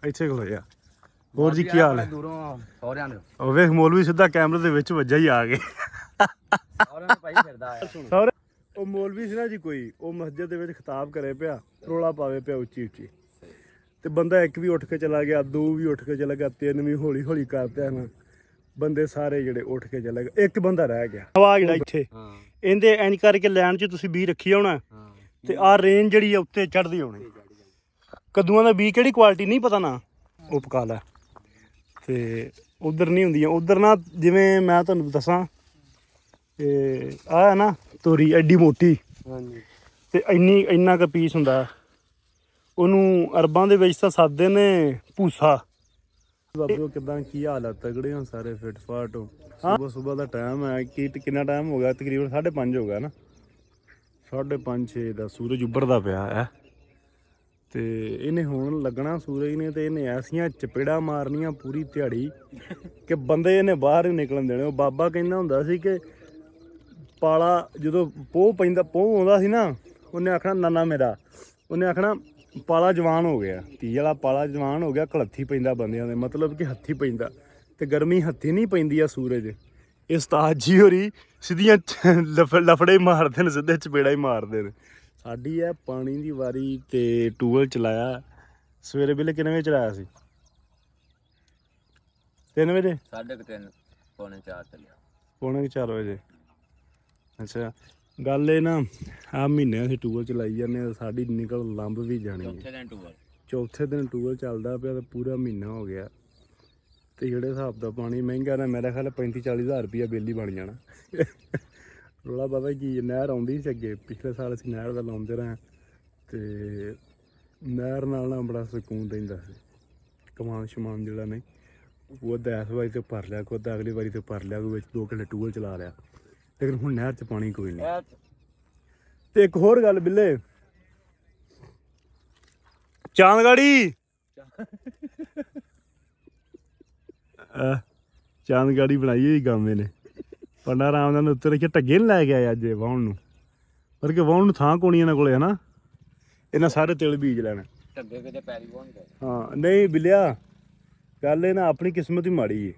ਇੱਥੇ ਖਲੋਇਆ। ਹੋਰ ਜੀ ਕੀ ਹਾਲ ਹੈ? ਦੂਰੋਂ ਸਹੁਰਿਆਂ ਦੇ ਉਹ ਵੇਖ ਮੌਲਵੀ ਸਿੱਧਾ ਕੈਮਰੇ ਦੇ ਵਿੱਚ ਵੱਜਾ ਹੀ ਆ ਗਏ। ਸਹੁਰਿਆਂ ਨੂੰ ਭਾਈ ਫਿਰਦਾ ਆ ਸਹੁਰੇ ਉਹ ਮੌਲਵੀ ਸੀ ਨਾ ਜੀ ਕੋਈ, ਉਹ ਮਸਜਿਦ ਦੇ ਵਿੱਚ ਖਿਤਾਬ ਕਰੇ ਪਿਆ, ਰੌਲਾ ਪਾਵੇ ਪਿਆ ਉੱਚੀ ਉੱਚੀ, ਤੇ ਬੰਦਾ ਇੱਕ ਵੀ ਉੱਠ ਕੇ ਚਲਾ ਗਿਆ, ਦੋ ਵੀ ਉੱਠ ਕੇ ਚਲਾ ਗਿਆ, ਤਿੰਨ ਵੀ ਹੌਲੀ ਹੌਲੀ ਕਰ ਪਿਆ ਨਾ, ਬੰਦੇ ਸਾਰੇ ਜਿਹੜੇ ਉੱਠ ਕੇ ਚਲੇ ਗਏ, ਇੱਕ ਬੰਦਾ ਰਹਿ ਗਿਆ। ਹਵਾ ਜਿਹੜਾ ਇੱਥੇ ਇਹਦੇ ਇੰਜ ਕਰਕੇ ਲੈਣ 'ਚ ਤੁਸੀਂ ਬੀਜ ਰੱਖੀ ਹੋਣਾ, ਤੇ ਆਹ ਰੇਂਜ ਜਿਹੜੀ ਆ ਉੱਤੇ ਚੜ੍ਹਦੀ ਹੋਣੀ। ਕੱਦੂਆਂ ਦਾ ਬੀਜ ਕਿਹੜੀ ਕੁਆਲਿਟੀ ਨਹੀਂ ਪਤਾ ਨਾ, ਉਹ ਪਕਾ ਲੈ। ਤੇ ਉਧਰ ਨਹੀਂ ਹੁੰਦੀਆਂ, ਉਧਰ ਨਾ ਜਿਵੇਂ ਮੈਂ ਤੁਹਾਨੂੰ ਦੱਸਾਂ, ਆਹ ਨਾ ਤੋਰੀ ਐਡੀ ਮੋਟੀ, ਤੇ ਇੰਨਾ ਕੁ ਪੀਸ ਹੁੰਦਾ, ਉਹਨੂੰ ਅਰਬਾਂ ਦੇ ਵਿੱਚ ਤਾਂ ਸੱਦਦੇ ਨੇ ਭੂਸਾ। ਬਾਬਿਓ ਕਿੱਦਾਂ, ਕੀ ਹਾਲ ਆ? ਤਗੜੇ ਹੋ ਸਾਰੇ, ਫਿਟ ਫਾਟ ਹੋ? ਹਾਂ ਸੁਬਹ ਦਾ ਟਾਈਮ ਹੈ, ਕਿੰਨਾ ਟਾਈਮ ਹੋ ਗਿਆ? ਤਕਰੀਬਨ 5:30 ਹੋ ਗਿਆ ਨਾ, 5:30 6 ਦਾ ਸੂਰਜ ਉੱਭਰਦਾ ਪਿਆ ਹੈ। ਤੇ ਇਹਨੇ ਹੁਣ ਲੱਗਣਾ ਸੂਰਜ ਨੇ, ਤੇ ਇਹਨੇ ਐਸੀਆਂ ਚਪੇੜਾਂ ਮਾਰਨੀਆਂ ਪੂਰੀ ਦਿਹਾੜੀ ਕਿ ਬੰਦੇ ਇਹਨੇ ਬਾਹਰ ਹੀ ਨਿਕਲਣ ਦੇਣੇ। ਉਹ ਬਾਬਾ ਕਹਿੰਦਾ ਹੁੰਦਾ ਸੀ ਕਿ ਪਾਲਾ ਜਦੋਂ ਪੋਹ ਪੈਂਦਾ, ਪੋਹ ਆਉਂਦਾ ਸੀ ਨਾ, ਉਹਨੇ ਆਖਣਾ ਨਾਨਾ ਮੇਰਾ, ਉਹਨੇ ਆਖਣਾ ਪਾਲਾ ਜਵਾਨ ਹੋ ਗਿਆ, ਧੀ ਵਾਲਾ ਪਾਲਾ ਜਵਾਨ ਹੋ ਗਿਆ, ਘਲੱਥੀ ਪੈਂਦਾ ਬੰਦਿਆਂ ਦੇ, ਮਤਲਬ ਕਿ ਹੱਥੀ ਪੈਂਦਾ, ਤੇ ਗਰਮੀ ਹੱਥੀ ਨਹੀਂ ਪੈਂਦੀ ਆ ਸੂਰਜ। ਇਹ ਉਸਤਾਦ ਜੀ ਹੋਰੀ ਸਿੱਧੀਆਂ ਲਫੜੇ ਮਾਰਦੇ ਨੇ, ਸਿੱਧੇ ਚਪੇੜਾ ਹੀ ਮਾਰਦੇ ਨੇ। ਸਾਡੀ ਹੈ ਪਾਣੀ ਦੀ ਵਾਰੀ, ਤੇ ਟੂਬਲ ਚਲਾਇਆ ਸਵੇਰੇ ਵੇਲੇ। ਕਿੰਨੇ ਵਜੇ ਚਲਾਇਆ ਸੀ? 3 ਵਜੇ, 3:30 ਪੌਣੇ 4 ਚੱਲਿਆ, ਪੌਣੇ 4 ਵਜੇ। ਅੱਛਾ, ਗੱਲ ਇਹ ਨਾ, ਆਹ ਮਹੀਨੇ ਅਸੀਂ ਟੂਬਲ ਚਲਾਈ ਜਾਂਦੇ ਹਾਂ, ਸਾਡੀ ਨਿਕਲ ਲੰਬ ਵੀ ਜਾਣੀ ਹੈ। ਚੌਥੇ ਦਿਨ ਟੂਬਲ ਚੱਲਦਾ ਪਿਆ, ਤੇ ਪੂਰਾ ਮਹੀਨਾ ਹੋ ਗਿਆ, ਤੇ ਜਿਹੜੇ ਹਿਸਾਬ ਦਾ ਪਾਣੀ ਮਹਿੰਗਾ ਨਾ, ਮੇਰਾ ਖਿਆਲ 35-40 ਹਜ਼ਾਰ ਰੁਪਈਆ ਬਿੱਲ ਹੀ ਬਣ ਜਾਣਾ। ਰੌਲਾ ਪਤਾ ਕੀ, ਨਹਿਰ ਆਉਂਦੀ ਸੀ ਅੱਗੇ, ਪਿਛਲੇ ਸਾਲ ਅਸੀਂ ਨਹਿਰ ਦਾ ਲਾਉਂਦੇ ਰਹੇ, ਤੇ ਨਹਿਰ ਨਾਲ ਨਾ ਬੜਾ ਸਕੂਨ ਰਹਿੰਦਾ ਸੀ। ਕਮਾਨ ਸ਼ਮਾਨ ਜਿਹੜਾ ਨਹੀਂ, ਉਹ ਅੱਧਾ ਇਸ ਵਾਰੀ ਤੇ ਭਰ ਲਿਆ, ਕੋਈ ਅੱਧਾ ਅਗਲੀ ਵਾਰੀ ਤੇ ਭਰ ਲਿਆ, ਕੋਈ ਵਿੱਚ 2 ਘੰਟੇ ਟੂਬਲ ਚਲਾ ਲਿਆ, ਲੇਕਿਨ ਹੁਣ ਨਹਿਰ 'ਚ ਪਾਣੀ ਕੋਈ ਨਹੀਂ। ਤੇ ਇੱਕ ਹੋਰ ਗੱਲ ਬਿੱਲੇ, ਚਾਂਦਗਾੜੀ ਚਾਂਦਗਾੜੀ ਬਣਾਈ ਹੋਈ ਗਾਮੇ ਨੇ, ਪੰਡਾ ਰਾਮ ਨਾਲ ਉੱਤੇ ਰੱਖਿਆ, ਢੱਗੇ ਨਹੀਂ ਲੈ ਕੇ ਆਏ ਅੱਜ ਵਾਹੁਣ ਨੂੰ, ਪਰ ਕਿ ਵਾਹੁਣ ਨੂੰ ਥਾਂ ਕੋਣੀ ਇਹਨਾਂ ਕੋਲੇ, ਹਨਾ? ਇਹਨਾਂ ਸਾਰੇ ਤਿਲ ਬੀਜ ਲੈਣਾ। ਢੱਗੇ ਕਿਤੇ ਪੈਰੀ ਹੋਣਗੇ। ਹਾਂ ਨਹੀਂ ਬਿੱਲਿਆ, ਗੱਲ ਇਹ ਨਾ ਆਪਣੀ ਕਿਸਮਤ ਹੀ ਮਾੜੀ ਏ।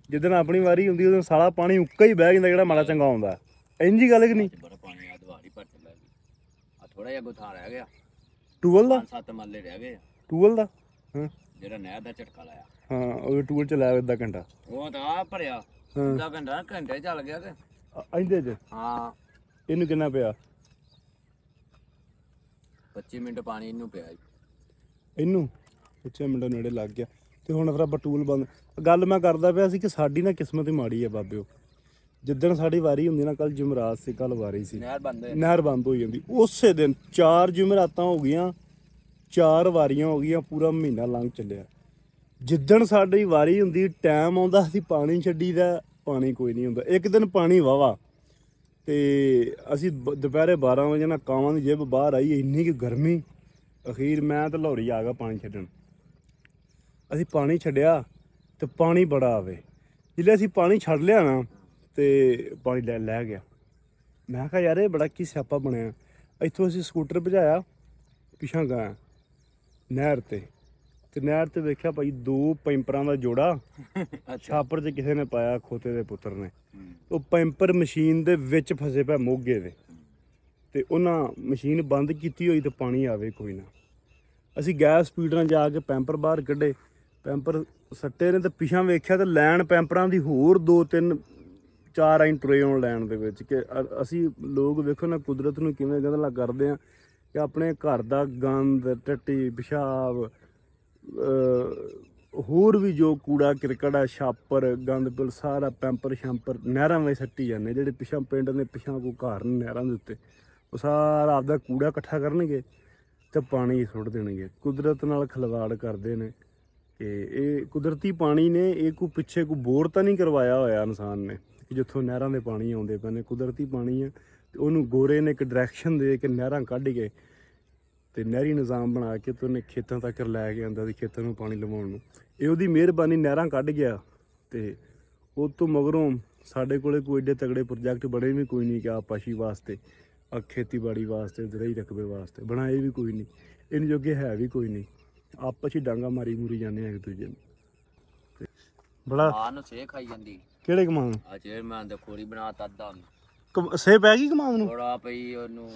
ਜਿੱਦਣ ਆਪਣੀ ਵਾਰੀ ਹੁੰਦੀ ਉਦੋਂ ਸਾਲਾ ਪਾਣੀ ਉੱਕਾ ਹੀ ਬਹਿ ਜਾਂਦਾ ਜਿਹੜਾ ਮਾੜਾ ਚੰਗਾ ਆਉਂਦਾ। ਇੰਝ ਹੀ ਗੱਲ ਕਿ ਨਹੀਂ? ਬੜਾ ਪਾਣੀ ਆ, ਦਵਾਰੀ ਭੱਟ ਲੈ ਗਈ ਆ, ਥੋੜਾ ਜਿਹਾ ਗੁਥਾ ਰਹਿ ਗਿਆ। ਟੂਬਲ ਦਾ 7 ਮੱਲੇ ਰਹਿ ਗਏ। ਟੂਬਲ ਦਾ ਹਾਂ, ਜਿਹੜਾ ਨਹਿਰ ਦਾ ਝਟਕਾ ਲਾਇਆ। ਹਾਂ ਉਹ ਟੂਬਲ ਚ ਲਾਇਆ ਅੱਧਾ ਘੰਟਾ, ਉਹ ਤਾਂ ਆ ਭਰਿਆ ਅੱਧਾ ਘੰਟਾ, ਘੰਟੇ ਚੱਲ ਗਿਆ ਤੇ ਇਹਦੇ ਚ। ਹਾਂ, ਇਹਨੂੰ ਕਿੰਨਾ ਪਿਆ? 25 ਮਿੰਟ ਪਾਣੀ ਇਹਨੂੰ ਪਿਆ। ਇਹਨੂੰ 25 ਮਿੰਟ ਨੇੜੇ ਲੱਗ ਗਿਆ, ਤੇ ਹੁਣ ਫਿਰ ਆਪਾਂ ਟੂਲ ਬੰਦ। ਗੱਲ ਮੈਂ ਕਰਦਾ ਪਿਆ ਸੀ ਕਿ ਸਾਡੀ ਨਾ ਕਿਸਮਤ ਹੀ ਮਾੜੀ ਹੈ ਬਾਬਿਓ। ਜਿੱਦਣ ਸਾਡੀ ਵਾਰੀ ਹੁੰਦੀ ਨਾ, ਕੱਲ ਜੁਮਰਾਤ ਸੀ, ਕੱਲ ਵਾਰੀ ਸੀ, ਨਹਿਰ ਬੰਦ ਹੋ ਜਾਂਦੀ, ਉਸੇ ਦਿਨ 4 ਜੁਮਰਾਤਾਂ ਹੋ ਗਈਆਂ, 4 ਵਾਰੀਆਂ ਹੋ ਗਈਆਂ, ਪੂਰਾ ਮਹੀਨਾ ਲੰਘ ਚੱਲਿਆ। ਜਿੱਦਣ ਸਾਡੀ ਵਾਰੀ ਹੁੰਦੀ, ਟਾਈਮ ਆਉਂਦਾ ਅਸੀਂ ਪਾਣੀ ਛੱਡੀ ਦਾ, ਪਾਣੀ ਕੋਈ ਨਹੀਂ ਹੁੰਦਾ। ਇੱਕ ਦਿਨ ਪਾਣੀ ਵਾਵਾ, ਤੇ ਅਸੀਂ ਦੁਪਹਿਰੇ 12 ਵਜੇ ਨਾਲ ਕਾਵਾਂ ਦੀ ਜੇਬ ਬਾਹਰ ਆਈ, ਇੰਨੀ ਕਿ ਗਰਮੀ, ਅਖੀਰ ਮੈਂ ਤੇ ਲਾਹੌਰੀ ਆ ਗਿਆ ਪਾਣੀ ਛੱਡਣ। ਅਸੀਂ ਪਾਣੀ ਛੱਡਿਆ, ਤੇ ਪਾਣੀ ਬੜਾ ਆਵੇ, ਜਿਲੇ ਅਸੀਂ ਪਾਣੀ ਛੱਡ ਲਿਆ ਨਾ, ਤੇ ਪਾਣੀ ਲੈ ਗਿਆ। ਮੈਂ ਕਿਹਾ ਯਾਰ ਇਹ ਬੜਾ ਕੀ ਸਿਆਪਾ ਬਣਿਆ। ਇੱਥੋਂ ਅਸੀਂ ਸਕੂਟਰ ਭਜਾਇਆ, ਪਿਛਾਂ ਗਏ ਨਹਿਰ ਤੇ ਨਹਿਰ ਤੇ ਵੇਖਿਆ ਭਾਈ 2 ਪੈਂਪਰਾਂ ਦਾ ਜੋੜਾ ਛਾਪਰ 'ਚ ਕਿਸੇ ਨੇ ਪਾਇਆ, ਖੋਤੇ ਦੇ ਪੁੱਤਰ ਨੇ। ਉਹ ਪੈਂਪਰ ਮਸ਼ੀਨ ਦੇ ਵਿੱਚ ਫਸੇ ਪਿਆ ਮੋਗੇ ਦੇ, ਤੇ ਉਹਨਾਂ ਮਸ਼ੀਨ ਬੰਦ ਕੀਤੀ ਹੋਈ, ਤੇ ਪਾਣੀ ਆਵੇ ਕੋਈ ਨਾ। ਅਸੀਂ ਗੈਸ ਸਪੀਡ ਨਾਲ ਜਾ ਕੇ ਪੈਂਪਰ ਬਾਹਰ ਕੱਢੇ, ਪੈਂਪਰ ਸੱਟੇ ਨੇ, ਤੇ ਪਿਛਾਂ ਵੇਖਿਆ ਤੇ ਲੈਣ ਪੈਂਪਰਾਂ ਦੀ ਹੋਰ 2-3-4 ਆਈ ਤੁਰੇ ਆਉਣ ਲੈਣ ਦੇ ਵਿੱਚ। ਕਿ ਅਸੀਂ ਲੋਕ ਵੇਖੋ ਨਾ ਕੁਦਰਤ ਨੂੰ ਕਿਵੇਂ ਗੰਦਲਾ ਕਰਦੇ ਹਾਂ, ਕਿ ਆਪਣੇ ਘਰ ਦਾ ਗੰਦ, ਟੱਟੀ, ਪਿਸ਼ਾਬ, ਹੋਰ ਵੀ ਜੋ ਕੂੜਾ ਕਿਰਕਟ ਆ, ਛਾਪਰ, ਗੰਦ ਪਿਲ, ਸਾਰਾ ਪੈਂਪਰ ਸ਼ੈਂਪਰ ਨਹਿਰਾਂ ਵਿੱਚ ਸੱਟੀ ਜਾਂਦੇ। ਜਿਹੜੇ ਪਿਛਾਂ ਪਿੰਡ ਨੇ, ਪਿਛਾਂ ਕੋਈ ਘਰ ਨੇ ਨਹਿਰਾਂ ਦੇ ਉੱਤੇ, ਉਹ ਸਾਰਾ ਆਪਦਾ ਕੂੜਾ ਇਕੱਠਾ ਕਰਨਗੇ ਤੇ ਪਾਣੀ ਸੁੱਟ ਦੇਣਗੇ। ਕੁਦਰਤ ਨਾਲ ਖਿਲਵਾੜ ਕਰਦੇ ਨੇ, ਕਿ ਇਹ ਕੁਦਰਤੀ ਪਾਣੀ ਨੇ, ਇਹ ਕੋਈ ਪਿੱਛੇ ਕੋਈ ਬੋਰ ਤਾਂ ਨਹੀਂ ਕਰਵਾਇਆ ਹੋਇਆ ਇਨਸਾਨ ਨੇ, ਕਿ ਜਿੱਥੋਂ ਨਹਿਰਾਂ ਦੇ ਪਾਣੀ ਆਉਂਦੇ ਪਏ ਨੇ, ਕੁਦਰਤੀ ਪਾਣੀ ਆ। ਤੇ ਉਹਨੂੰ ਗੋਰੇ ਨੇ ਇੱਕ ਡਾਇਰੈਕਸ਼ਨ ਦੇ ਕੇ ਨਹਿਰਾਂ ਕੱਢ ਕੇ, ਤੇ ਨਹਿਰੀ ਨਿਜ਼ਾਮ ਬਣਾ ਕੇ, ਤੇ ਉਹਨੇ ਖੇਤਾਂ ਤੱਕ ਲੈ ਕੇ ਆਉਂਦਾ ਸੀ, ਖੇਤਾਂ ਨੂੰ ਪਾਣੀ ਲਵਾਉਣ ਨੂੰ। ਇਹ ਉਹਦੀ ਮਿਹਰਬਾਨੀ, ਨਹਿਰਾਂ ਕੱਢ ਗਿਆ। ਤੇ ਉਹ ਤੋਂ ਮਗਰੋਂ ਸਾਡੇ ਕੋਲੇ ਕੋਈ ਏਡੇ ਤਗੜੇ ਪ੍ਰੋਜੈਕਟ ਬਣੇ ਵੀ ਕੋਈ ਨਹੀਂ, ਕਿ ਆ ਪਸ਼ੂ ਵਾਸਤੇ, ਆ ਖੇਤੀਬਾੜੀ ਵਾਸਤੇ, ਦਰਈ ਰਕਬੇ ਵਾਸਤੇ ਬਣਾਏ ਵੀ ਕੋਈ ਨਹੀਂ, ਇਹਨ ਜੋਗੇ ਹੈ ਵੀ ਕੋਈ ਨਹੀਂ। ਆਪਸ ਹੀ ਡਾਂਗਾ ਮਾਰੀ ਮੂਰੀ ਜਾਂਦੇ ਆ ਇੱਕ ਦੂਜੇ ਨੂੰ ਤੇ ਬੜਾ ਮਾਂ ਨੂੰ ਸੇ ਖਾਈ ਜਾਂਦੀ ਕਿਹੜੇ ਕਮਾਨ ਆ ਚੇਅਰਮੈਨ ਦੇ ਖੋਰੀ ਬਣਾਤਾ ਅੱਧਾ ਸੇ ਪੈ ਗਈ ਕਮਾਨ ਨੂੰ ਥੋੜਾ ਪਈ ਉਹਨੂੰ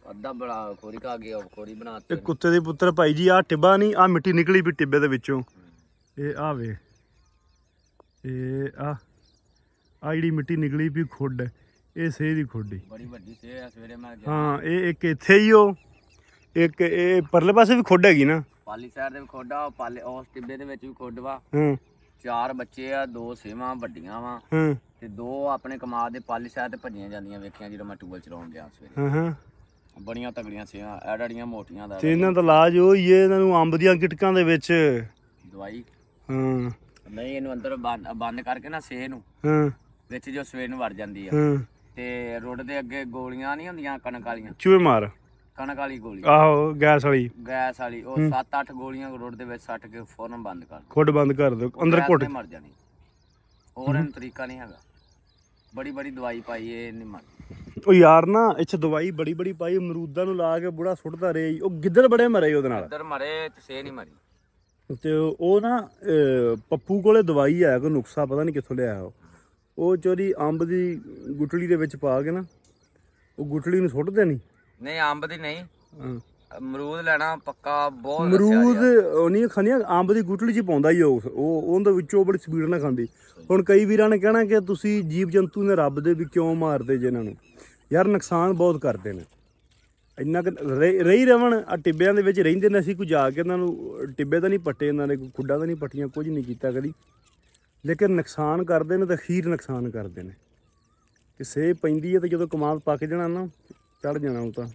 ਅੱਧਾ ਬੜਾ ਖੋਰੀ ਖਾ ਗਿਆ ਖੋਰੀ ਬਣਾਤੀ ਇਹ ਕੁੱਤੇ ਦੇ ਪੁੱਤਰ ਭਾਈ ਜੀ, ਆਹ ਟਿੱਬਾ ਨਹੀਂ, ਆਹ ਮਿੱਟੀ ਨਿਕਲੀ ਵੀ ਟਿੱਬੇ ਦੇ ਵਿੱਚੋਂ। ਇਹ ਆ ਵੇ, ਇਹ ਆ ਜਿਹੜੀ ਮਿੱਟੀ ਨਿਕਲੀ ਵੀ ਖੁੱਡ, ਇਹ ਸੇ ਦੀ ਖੁੱਡ ਬੜੀ ਵੱਡੀ ਸੇ ਆ। ਸਵੇਰੇ ਮੈਂ ਗਿਆ ਹਾਂ, ਇਹ ਇੱਕ ਇੱਥੇ ਹੀ ਉਹ ਇੱਕ ਇਹ ਪਰਲੇ ਪਾਸੇ ਵੀ ਖੁੱਡ ਹੈਗੀ ਨਾ, ਪਾਲੀ ਸਾਈਡ ਦੇ ਵੀ ਖੋਡਾ ਪਾਲੇ ਉਸ ਟਿੱਬੇ ਦੇ ਵਿੱਚ ਵੀ ਖੁੱਡ ਵਾ। ਹਾਂ 4 ਬੱਚੇ ਆ, 2 ਸੇਵਾਂ ਵੱਡੀਆਂ ਵਾ ਹਾਂ ਤੇ 2 ਆਪਣੇ ਕਮਾਦ ਦੇ ਪਾਲੀ ਸਾਈਡ ਤੇ ਭੱਜੀਆਂ ਜਾਂਦੀਆਂ ਵੇਖੀਆਂ ਜਦੋਂ ਮੈਂ ਟੂਬਲ ਚਲਾਉਣ ਗਿਆ ਸਵੇਰੇ। ਹਾਂ ਹਾਂ ਬੜੀਆਂ ਤਗੜੀਆਂ ਸੇਵਾਂ ਐੜੜੀਆਂ ਮੋਟੀਆਂ ਦਾ ਤੇ ਇਹਨਾਂ ਦਾ ਇਲਾਜ ਉਹ ਹੀ ਹੈ, ਇਹਨਾਂ ਨੂੰ ਅੰਬ ਦੀਆਂ ਗਿਟਕਾਂ ਦੇ ਵਿੱਚ ਦਵਾਈ ਹਾਂ ਨਹੀਂ ਇਹਨੂੰ ਅੰਦਰ ਬੰਦ ਕਰਕੇ ਨਾ ਸੇ ਨੂੰ ਹਾਂ ਵਿੱਚ ਜੋ ਸਵੇਰ ਨੂੰ ਵੜ ਜਾਂਦੀ ਆ ਹਾਂ ਤੇ ਰੋਡ ਦੇ ਅੱਗੇ ਗੋਲੀਆਂ ਨਹੀਂ ਹੁੰਦੀਆਂ ਕਣਕ ਵਾਲੀਆਂ, ਚੂਹੇ ਮਾਰ, ਕਣਕ ਵਾਲੀ ਗੋਲੀ ਆਹੋ ਗੈਸ ਵਾਲੀ ਗੈਸ ਵਾਲੀ, ਉਹ 7-8 ਗੋਲੀਆਂ ਰੋਡ ਦੇ ਵਿੱਚ ਸੱਟ ਕੇ ਫੌਰਨ ਬੰਦ ਕਰ ਖੁੱਡ ਬੰਦ ਕਰ ਦਿਓ, ਅੰਦਰ ਘੁੱਟ ਮਰ ਜਾਣੀ। ਹੋਰ ਇਹਨੂੰ ਤਰੀਕਾ ਨਹੀਂ ਹੈਗਾ, ਬੜੀ ਬੜੀ ਦਵਾਈ ਪਾਈ ਇਹ ਨਹੀਂ ਮਰ। ਉਹ ਯਾਰ ਨਾ ਇੱਥੇ ਦਵਾਈ ਬੜੀ ਬੜੀ ਪਾਈ, ਅਮਰੂਦਾਂ ਨੂੰ ਲਾ ਕੇ ਬੁੜਾ ਸੁੱਟਦਾ ਰਹੇ, ਉਹ ਗਿੱਦੜ ਬੜੇ ਮਰੇ ਉਹਦੇ ਨਾਲ, ਇੱਧਰ ਮਰੇ ਤੇ ਸੇ ਨਹੀਂ ਮਰੀ। ਤੇ ਉਹ ਨਾ ਪੱਪੂ ਕੋਲੇ ਦਵਾਈ ਹੈ ਕੋਈ ਨੁਕਸਾ ਪਤਾ ਨਹੀਂ ਕਿੱਥੋਂ ਲਿਆਇਆ ਉਹ ਚੋਰੀ ਅੰਬ ਦੀ ਗੁਟਲੀ ਦੇ ਵਿੱਚ ਪਾ ਕੇ ਨਾ ਉਹ ਗੁਟਲੀ ਨੂੰ ਸੁੱਟਦੇ ਨਹੀਂ ਅੰਬ ਦੀ ਨਹੀਂ, ਹਾਂ ਅਮਰੂਦ ਲੈਣਾ ਪੱਕਾ ਬਹੁਤ ਅਮਰੂਦ ਉਹ ਨਹੀਂ ਖਾਣੀਆਂ, ਅੰਬ ਦੀ ਗੁਟਲੀ 'ਚ ਪਾਉਂਦਾ ਹੀ ਉਹ ਉਹਦੇ ਵਿੱਚੋਂ ਬੜੀ ਸਪੀਡ ਨਾਲ ਖਾਂਦੀ। ਹੁਣ ਕਈ ਵੀਰਾਂ ਨੇ ਕਹਿਣਾ ਕਿ ਤੁਸੀਂ ਜੀਵ ਜੰਤੂ ਨੇ ਰੱਬ ਦੇ ਵੀ ਕਿਉਂ ਮਾਰਦੇ ਜੇ ਇਹਨਾਂ ਨੂੰ, ਯਾਰ ਨੁਕਸਾਨ ਬਹੁਤ ਕਰਦੇ ਨੇ। ਇੰਨਾ ਕਿ ਰਹੀ ਰਵਣ ਆ ਟਿੱਬਿਆਂ ਦੇ ਵਿੱਚ ਰਹਿੰਦੇ ਨੇ, ਅਸੀਂ ਕੋਈ ਜਾ ਕੇ ਇਹਨਾਂ ਨੂੰ ਟਿੱਬੇ ਤਾਂ ਨਹੀਂ ਪੱਟੇ, ਇਹਨਾਂ ਨੇ ਕੋਈ ਖੁੱਡਾਂ ਤਾਂ ਨਹੀਂ ਪੱਟੀਆਂ, ਕੁਝ ਨਹੀਂ ਕੀਤਾ ਕਦੀ, ਲੇਕਿਨ ਨੁਕਸਾਨ ਕਰਦੇ ਨੇ ਤੇ ਅਖੀਰ ਨੁਕਸਾਨ ਕਰਦੇ ਨੇ। ਕਿ ਸੇਹ ਪੈਂਦੀ ਹੈ ਤੇ ਜਦੋਂ ਕਮਾਦ ਪੱਕ ਜਾਣਾ ਨਾ ਚੜ ਜਾਣਾ ਉਹ ਤਾਂ,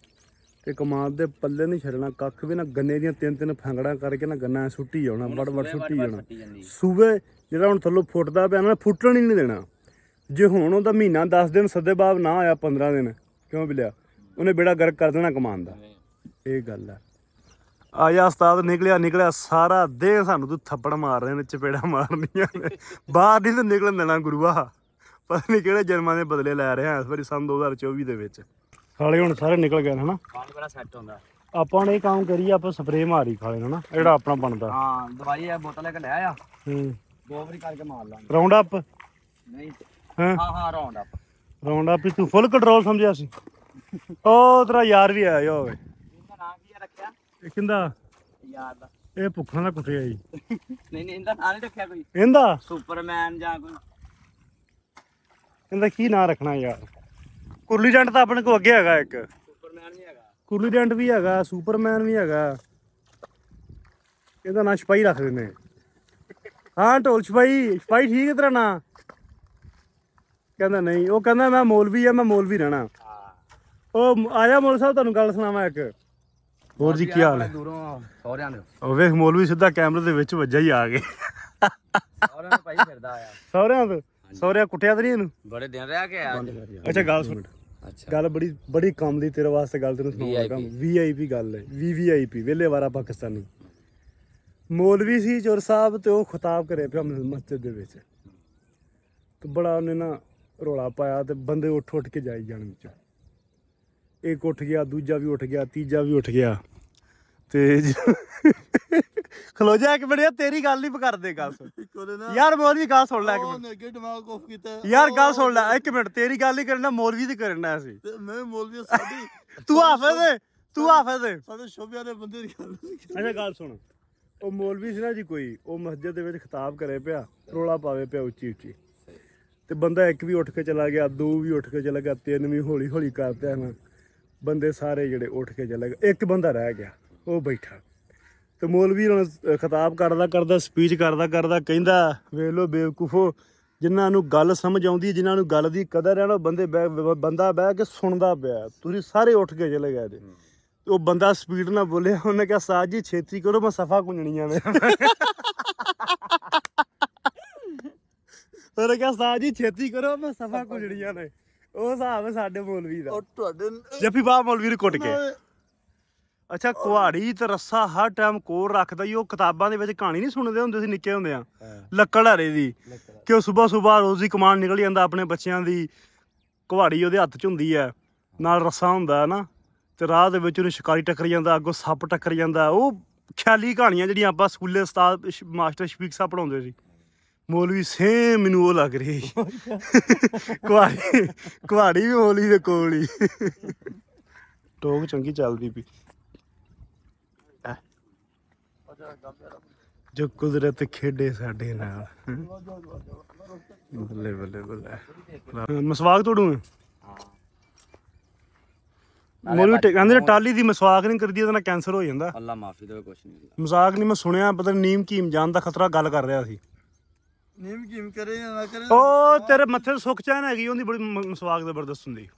ਤੇ ਕਮਾਦ ਦੇ ਪੱਲੇ ਨਹੀਂ ਛੱਡਣਾ ਕੱਖ ਵੀ ਨਾ, ਗੰਨੇ ਦੀਆਂ 3-3 ਫੰਗੜਾਂ ਕਰਕੇ ਨਾ ਗੰਨਾ ਸੁੱਟੀ ਜਾਣਾ, ਵੜ ਸੁੱਟੀ ਜਾਣਾ। ਸੂਬੇ ਜਿਹੜਾ ਹੁਣ ਥੱਲੋਂ ਫੁੱਟਦਾ ਪਿਆ ਨਾ, ਫੁੱਟਣ ਹੀ ਨਹੀਂ ਦੇਣਾ। ਜੇ ਹੁਣ ਉਹਦਾ ਮਹੀਨਾ 10 ਦਿਨ ਸੱਦੇ ਬਾਬ ਨਾ ਆਇਆ 15 ਦਿਨ ਕਿਉਂ ਬਿਲਿਆ, ਉਹਨੇ ਬੇੜਾ ਗਰਕ ਕਰ ਦੇਣਾ ਕਮਾਨ ਦਾ। ਇਹ ਗੱਲ ਹੈ। ਆ ਜਾ ਉਸਤਾਦ, ਨਿਕਲਿਆ ਸਾਰਾ ਦੇਹ ਸਾਨੂੰ ਤੂੰ ਥੱਪੜ ਮਾਰ ਰਹੇ ਨੇ, ਚਪੇੜਾ ਮਾਰਨੀਆਂ ਨੇ, ਬਾਹਰ ਨਹੀਂ ਤਾਂ ਨਿਕਲਣ ਦੇਣਾ ਗੁਰੂਆ। ਪਤਾ ਨਹੀਂ ਕਿਹੜੇ ਜਨਮਾਂ ਦੇ ਬਦਲੇ ਲੈ ਰਿਹਾ ਇਸ ਵਾਰੀ ਸੰਨ 2024 ਦੇ ਵਿੱਚ। ਖਾਲੇ ਹੁਣ ਸਾਰੇ ਨਿਕਲ ਗਏ ਹਨਾ, ਪਾਣੀ ਬੜਾ ਸੈੱਟ ਹੁੰਦਾ। ਆਪਾਂ ਹੁਣ ਇਹ ਕੰਮ ਕਰੀਏ, ਆਪਾਂ ਸਪਰੇਅ ਮਾਰੀ ਖਾਲੇ ਹਨਾ, ਜਿਹੜਾ ਆਪਣਾ ਬਣਦਾ। ਹਾਂ ਦਵਾਈ ਇਹ ਬੋਤਲ ਲੈ ਕੇ ਲੈ ਆ, ਹੂੰ 2 ਵਾਰੀ ਕਰਕੇ ਮਾਰ ਲਾਂਗੇ। ਰਾਉਂਡ ਅਪ ਨਹੀਂ ਹਾਂ ਹਾਂ ਰਾਉਂਡ ਅਪ, ਰਾਉਂਡ ਅਪ ਤੂੰ ਫੁੱਲ ਕੰਟਰੋਲ ਸਮਝਿਆ ਸੀ। ਉਹ ਤੇਰਾ ਯਾਰ ਵੀ ਆਇਆ ਹੋਵੇ, ਇਹਦਾ ਨਾਂ ਕੀ ਰੱਖਿਆ ਇਹ ਕਹਿੰਦਾ ਯਾਰ ਦਾ, ਇਹ ਭੁੱਖਾਂ ਦਾ ਕੁੱਟਿਆ ਜੀ। ਨਹੀਂ ਇਹਦਾ ਨਾਂ ਨਹੀਂ ਰੱਖਿਆ ਕੋਈ, ਇਹਦਾ ਸੁਪਰਮੈਨ ਜਾਂ ਕੋਈ। ਕਹਿੰਦਾ ਕੀ ਨਾਂ ਰੱਖਣਾ ਯਾਰ, ਕੁਰਲੀ ਡੰਟ ਤਾਂ ਆਪਣੇ ਕੋਲ ਅੱਗੇ ਹੈਗਾ ਇੱਕ, ਸੁਪਰਮੈਨ ਵੀ ਹੈਗਾ, ਕੁਰਲੀ ਡੰਟ ਵੀ ਹੈਗਾ, ਸੁਪਰਮੈਨ ਵੀ ਹੈਗਾ। ਇਹਦਾ ਨਾਂ ਸਿਪਾਹੀ ਰੱਖ ਦਿੰਦੇ। ਹਾਂ ਢੋਲ ਸਿਪਾਹੀ ਠੀਕ ਹੈ ਤੇਰਾ ਨਾਂ? ਕਹਿੰਦਾ ਨਹੀਂ, ਉਹ ਕਹਿੰਦਾ ਮੈਂ ਮੌਲਵੀ ਆ, ਮੈਂ ਮੌਲਵੀ ਰਹਿਣਾ। ਉਹ ਆਇਆ ਮੌਲ ਸਾਹਿਬ, ਤੁਹਾਨੂੰ ਗੱਲ ਸੁਣਾਵਾਂ ਇੱਕ ਹੋਰ ਜੀ। ਕੀ ਹਾਲ ਹੈ? ਦੂਰੋਂ ਸਹੁਰਿਆਂ ਦੇ, ਉਹ ਵੇਖ ਮੌਲਵੀ ਸਿੱਧਾ ਕੈਮਰੇ ਦੇ ਵਿੱਚ ਵੱਜਾ ਹੀ ਆ ਗਏ। ਸਹੁਰਿਆਂ ਦੇ ਭਾਈ ਫਿਰਦਾ ਆਇਆ, ਸਹੁਰਿਆਂ ਤੋਂ ਸਹੁਰਿਆਂ ਕੁੱਟਿਆ ਤਾਂ ਨਹੀਂ ਇਹਨੂੰ? ਬੜੇ ਦਿਨ ਰਹਿ ਕੇ ਆਇਆ। ਅੱਛਾ ਗੱਲ ਸੁਣ, ਗੱਲ ਬੜੀ ਕੰਮ ਦੀ ਤੇਰੇ ਵਾਸਤੇ ਗੱਲ ਤੈਨੂੰ ਸੁਣਾਉਂਦਾ। VIP ਗੱਲ ਹੈ, VVIP ਵੇਲੇ ਵਾਰਾ ਪਾਕਿਸਤਾਨੀ। ਮੌਲਵੀ ਸੀ ਚੋਰ ਸਾਹਿਬ ਤੇ ਉਹ ਖਿਤਾਬ ਕਰੇ ਪਿਆ ਮਸਜਿਦ ਦੇ ਵਿੱਚ, ਤੇ ਬੜਾ ਉਹਨੇ ਨਾ ਰੌਲਾ ਪਾਇਆ ਤੇ ਬੰਦੇ ਉੱਠ ਕੇ ਜਾਈ ਜਾਣ ਵਿੱਚੋਂ। ਇੱਕ ਉੱਠ ਗਿਆ, ਦੂਜਾ ਵੀ ਉੱਠ ਗਿਆ, ਤੀਜਾ ਵੀ ਉੱਠ ਗਿਆ। ਤੇ ਖਲੋ ਜਾ ਇੱਕ ਮਿੰਟ, ਤੇਰੀ ਗੱਲ ਨਹੀਂ ਕਰਦੇ, ਗੱਲ ਸੁਣ ਯਾਰ, ਮੌਲਵੀ ਗੱਲ ਸੁਣ ਲੈ ਇੱਕ ਮਿੰਟ ਯਾਰ, ਗੱਲ ਸੁਣ ਲੈ ਇੱਕ ਮਿੰਟ, ਤੇਰੀ ਗੱਲ ਨਹੀਂ ਕਰਨਾ, ਮੌਲਵੀ ਦੀ ਕਰਨਾ ਅਸੀਂ। ਮੈਂ ਮੌਲਵੀ ਸਾਡੀ ਤੂੰ ਹਾਫਿਜ਼ ਸਾਡੇ ਸ਼ੋਭਿਆਂ ਦੇ ਬੰਦੇ ਦੀ ਗੱਲ। ਅੱਛਾ ਗੱਲ ਸੁਣ, ਉਹ ਮੌਲਵੀ ਸੀ ਨਾ ਜੀ ਕੋਈ, ਉਹ ਮਸਜਿਦ ਦੇ ਵਿੱਚ ਖਿਤਾਬ ਕਰੇ ਪਿਆ, ਰੌਲਾ ਪਾਵੇ ਪਿਆ ਉੱਚੀ ਉੱਚੀ, ਤੇ ਬੰਦਾ ਇੱਕ ਵੀ ਉੱਠ ਕੇ ਚਲਾ ਗਿਆ, 2 ਵੀ ਉੱਠ ਕੇ ਚਲਾ ਗਿਆ, 3 ਵੀ ਹੌਲੀ ਹੌਲੀ ਕਰ ਪਿਆ ਨਾ, ਬੰਦੇ ਸਾਰੇ ਜਿਹੜੇ ਉੱਠ ਕੇ ਚਲੇ ਗਏ, ਇੱਕ ਬੰਦਾ ਰਹਿ ਗਿਆ, ਉਹ ਬੈਠਾ। ਤੇ ਮੌਲਵੀ ਹੁਣ ਖਿਤਾਬ ਕਰਦਾ ਸਪੀਚ ਕਰਦਾ ਕਹਿੰਦਾ, ਵੇਖ ਲਓ ਬੇਵਕੂਫੋ, ਜਿਨ੍ਹਾਂ ਨੂੰ ਗੱਲ ਸਮਝ ਆਉਂਦੀ, ਜਿਨ੍ਹਾਂ ਨੂੰ ਗੱਲ ਦੀ ਕਦਰ ਹੈ ਨਾ, ਬੰਦਾ ਬਹਿ ਕੇ ਸੁਣਦਾ ਪਿਆ, ਤੁਸੀਂ ਸਾਰੇ ਉੱਠ ਕੇ ਚਲੇ ਗਏ ਜੇ। ਉਹ ਬੰਦਾ ਸਪੀਡ ਨਾਲ ਬੋਲਿਆ, ਉਹਨੇ ਕਿਹਾ ਸਾਜ ਜੀ ਛੇਤੀ ਕਰੋ, ਮੈਂ ਸਫਾ ਕੁੰਜਣੀਆਂ ਨੇ। ਉਹਨੇ ਕਿਹਾ ਸਾਜ ਜੀ ਛੇਤੀ ਕਰੋ, ਮੈਂ ਸਫਾ ਕੁੰਜਣੀਆਂ ਨੇ। ਉਹ ਹਿਸਾਬ ਹੈ ਸਾਡੇ ਮੌਲਵੀ ਦਾ। ਤੁਹਾਡੇ ਜੱਫੀ ਬਾਹ ਮੌਲਵੀ ਨੂੰ ਕੁੱਟ ਕੇ। ਅੱਛਾ ਕੁਹਾੜੀ ਤੇ ਰੱਸਾ ਹਰ ਟਾਈਮ ਕੋਲ ਰੱਖਦਾ ਹੀ। ਉਹ ਕਿਤਾਬਾਂ ਦੇ ਵਿੱਚ ਕਹਾਣੀ ਨਹੀਂ ਸੁਣਦੇ ਹੁੰਦੇ ਸੀ ਨਿੱਕੇ ਹੁੰਦਿਆਂ, ਲੱਕੜਹਾਰੇ ਦੀ, ਕਿ ਉਹ ਸੁਬਾਹ ਰੋਜ਼ ਦੀ ਕਮਾਂਡ ਨਿਕਲ ਜਾਂਦਾ ਆਪਣੇ ਬੱਚਿਆਂ ਦੀ। ਕੁਹਾੜੀ ਉਹਦੇ ਹੱਥ 'ਚ ਹੁੰਦੀ ਹੈ, ਨਾਲ ਰੱਸਾ ਹੁੰਦਾ ਨਾ, ਤੇ ਰਾਹ ਦੇ ਵਿੱਚ ਉਹਨੂੰ ਸ਼ਿਕਾਰੀ ਟੱਕਰ ਜਾਂਦਾ, ਅੱਗੋਂ ਸੱਪ ਟੱਕਰ ਜਾਂਦਾ। ਉਹ ਖਿਆਲੀ ਕਹਾਣੀਆਂ ਜਿਹੜੀਆਂ ਆਪਾਂ ਸਕੂਲੇ ਉਸਤਾਦ ਮਾਸਟਰ ਸ਼ਫੀਕ ਸਾਹਿਬ ਪੜਾਉਂਦੇ ਸੀ, ਮੌਲਵੀ ਸੇਮ ਮੈਨੂੰ ਉਹ ਲੱਗ ਰਹੀ ਕੁਹਾੜੀ ਵੀ ਮੌਲਵੀ ਦੇ ਕੋਲ ਹੀ। ਟੋਕ ਚੰਗੀ ਚੱਲਦੀ ਪਈ। ਜੋ ਕੁਦਰਤ ਖੇਡੇ ਸਾਡੇ ਨਾਲ। ਬੱਲੇ ਬੱਲੇ ਬੱਲੇ। ਮਸਵਾਕ ਤੋੜੂ ਮੌਲਵੀ ਕਹਿੰਦੇ ਨੇ ਟਾਲੀ ਦੀ ਮਸਵਾਕ ਨਹੀਂ ਕਰਦੀ ਉਹਦੇ ਨਾਲ ਕੈਂਸਰ ਹੋ ਜਾਂਦਾ। ਅੱਲਾ ਮਾਫੀ ਦੇਵੇ, ਕੁਛ ਨਹੀਂ। ਮਜ਼ਾਕ ਨਹੀਂ, ਮੈਂ ਸੁਣਿਆ ਪਤਾ ਨੀ ਨੀਮ ਕੀਮ ਜਾਣ ਦਾ ਖਤਰਾ ਗੱਲ ਕਰ ਰਿਹਾ ਸੀ। ਨੀਮ ਕੀਮ ਕਰੇ ਜਾਂ ਨਾ ਕਰੇ, ਉਹ ਤੇਰੇ ਮੱਥੇ ਤੇ ਸੁੱਖ ਚੈਨ ਹੈਗੀ, ਉਹਦੀ ਬੜੀ ਮਸਵਾਕ ਜ਼ਬਰਦਸਤ ਹੁੰਦੀ।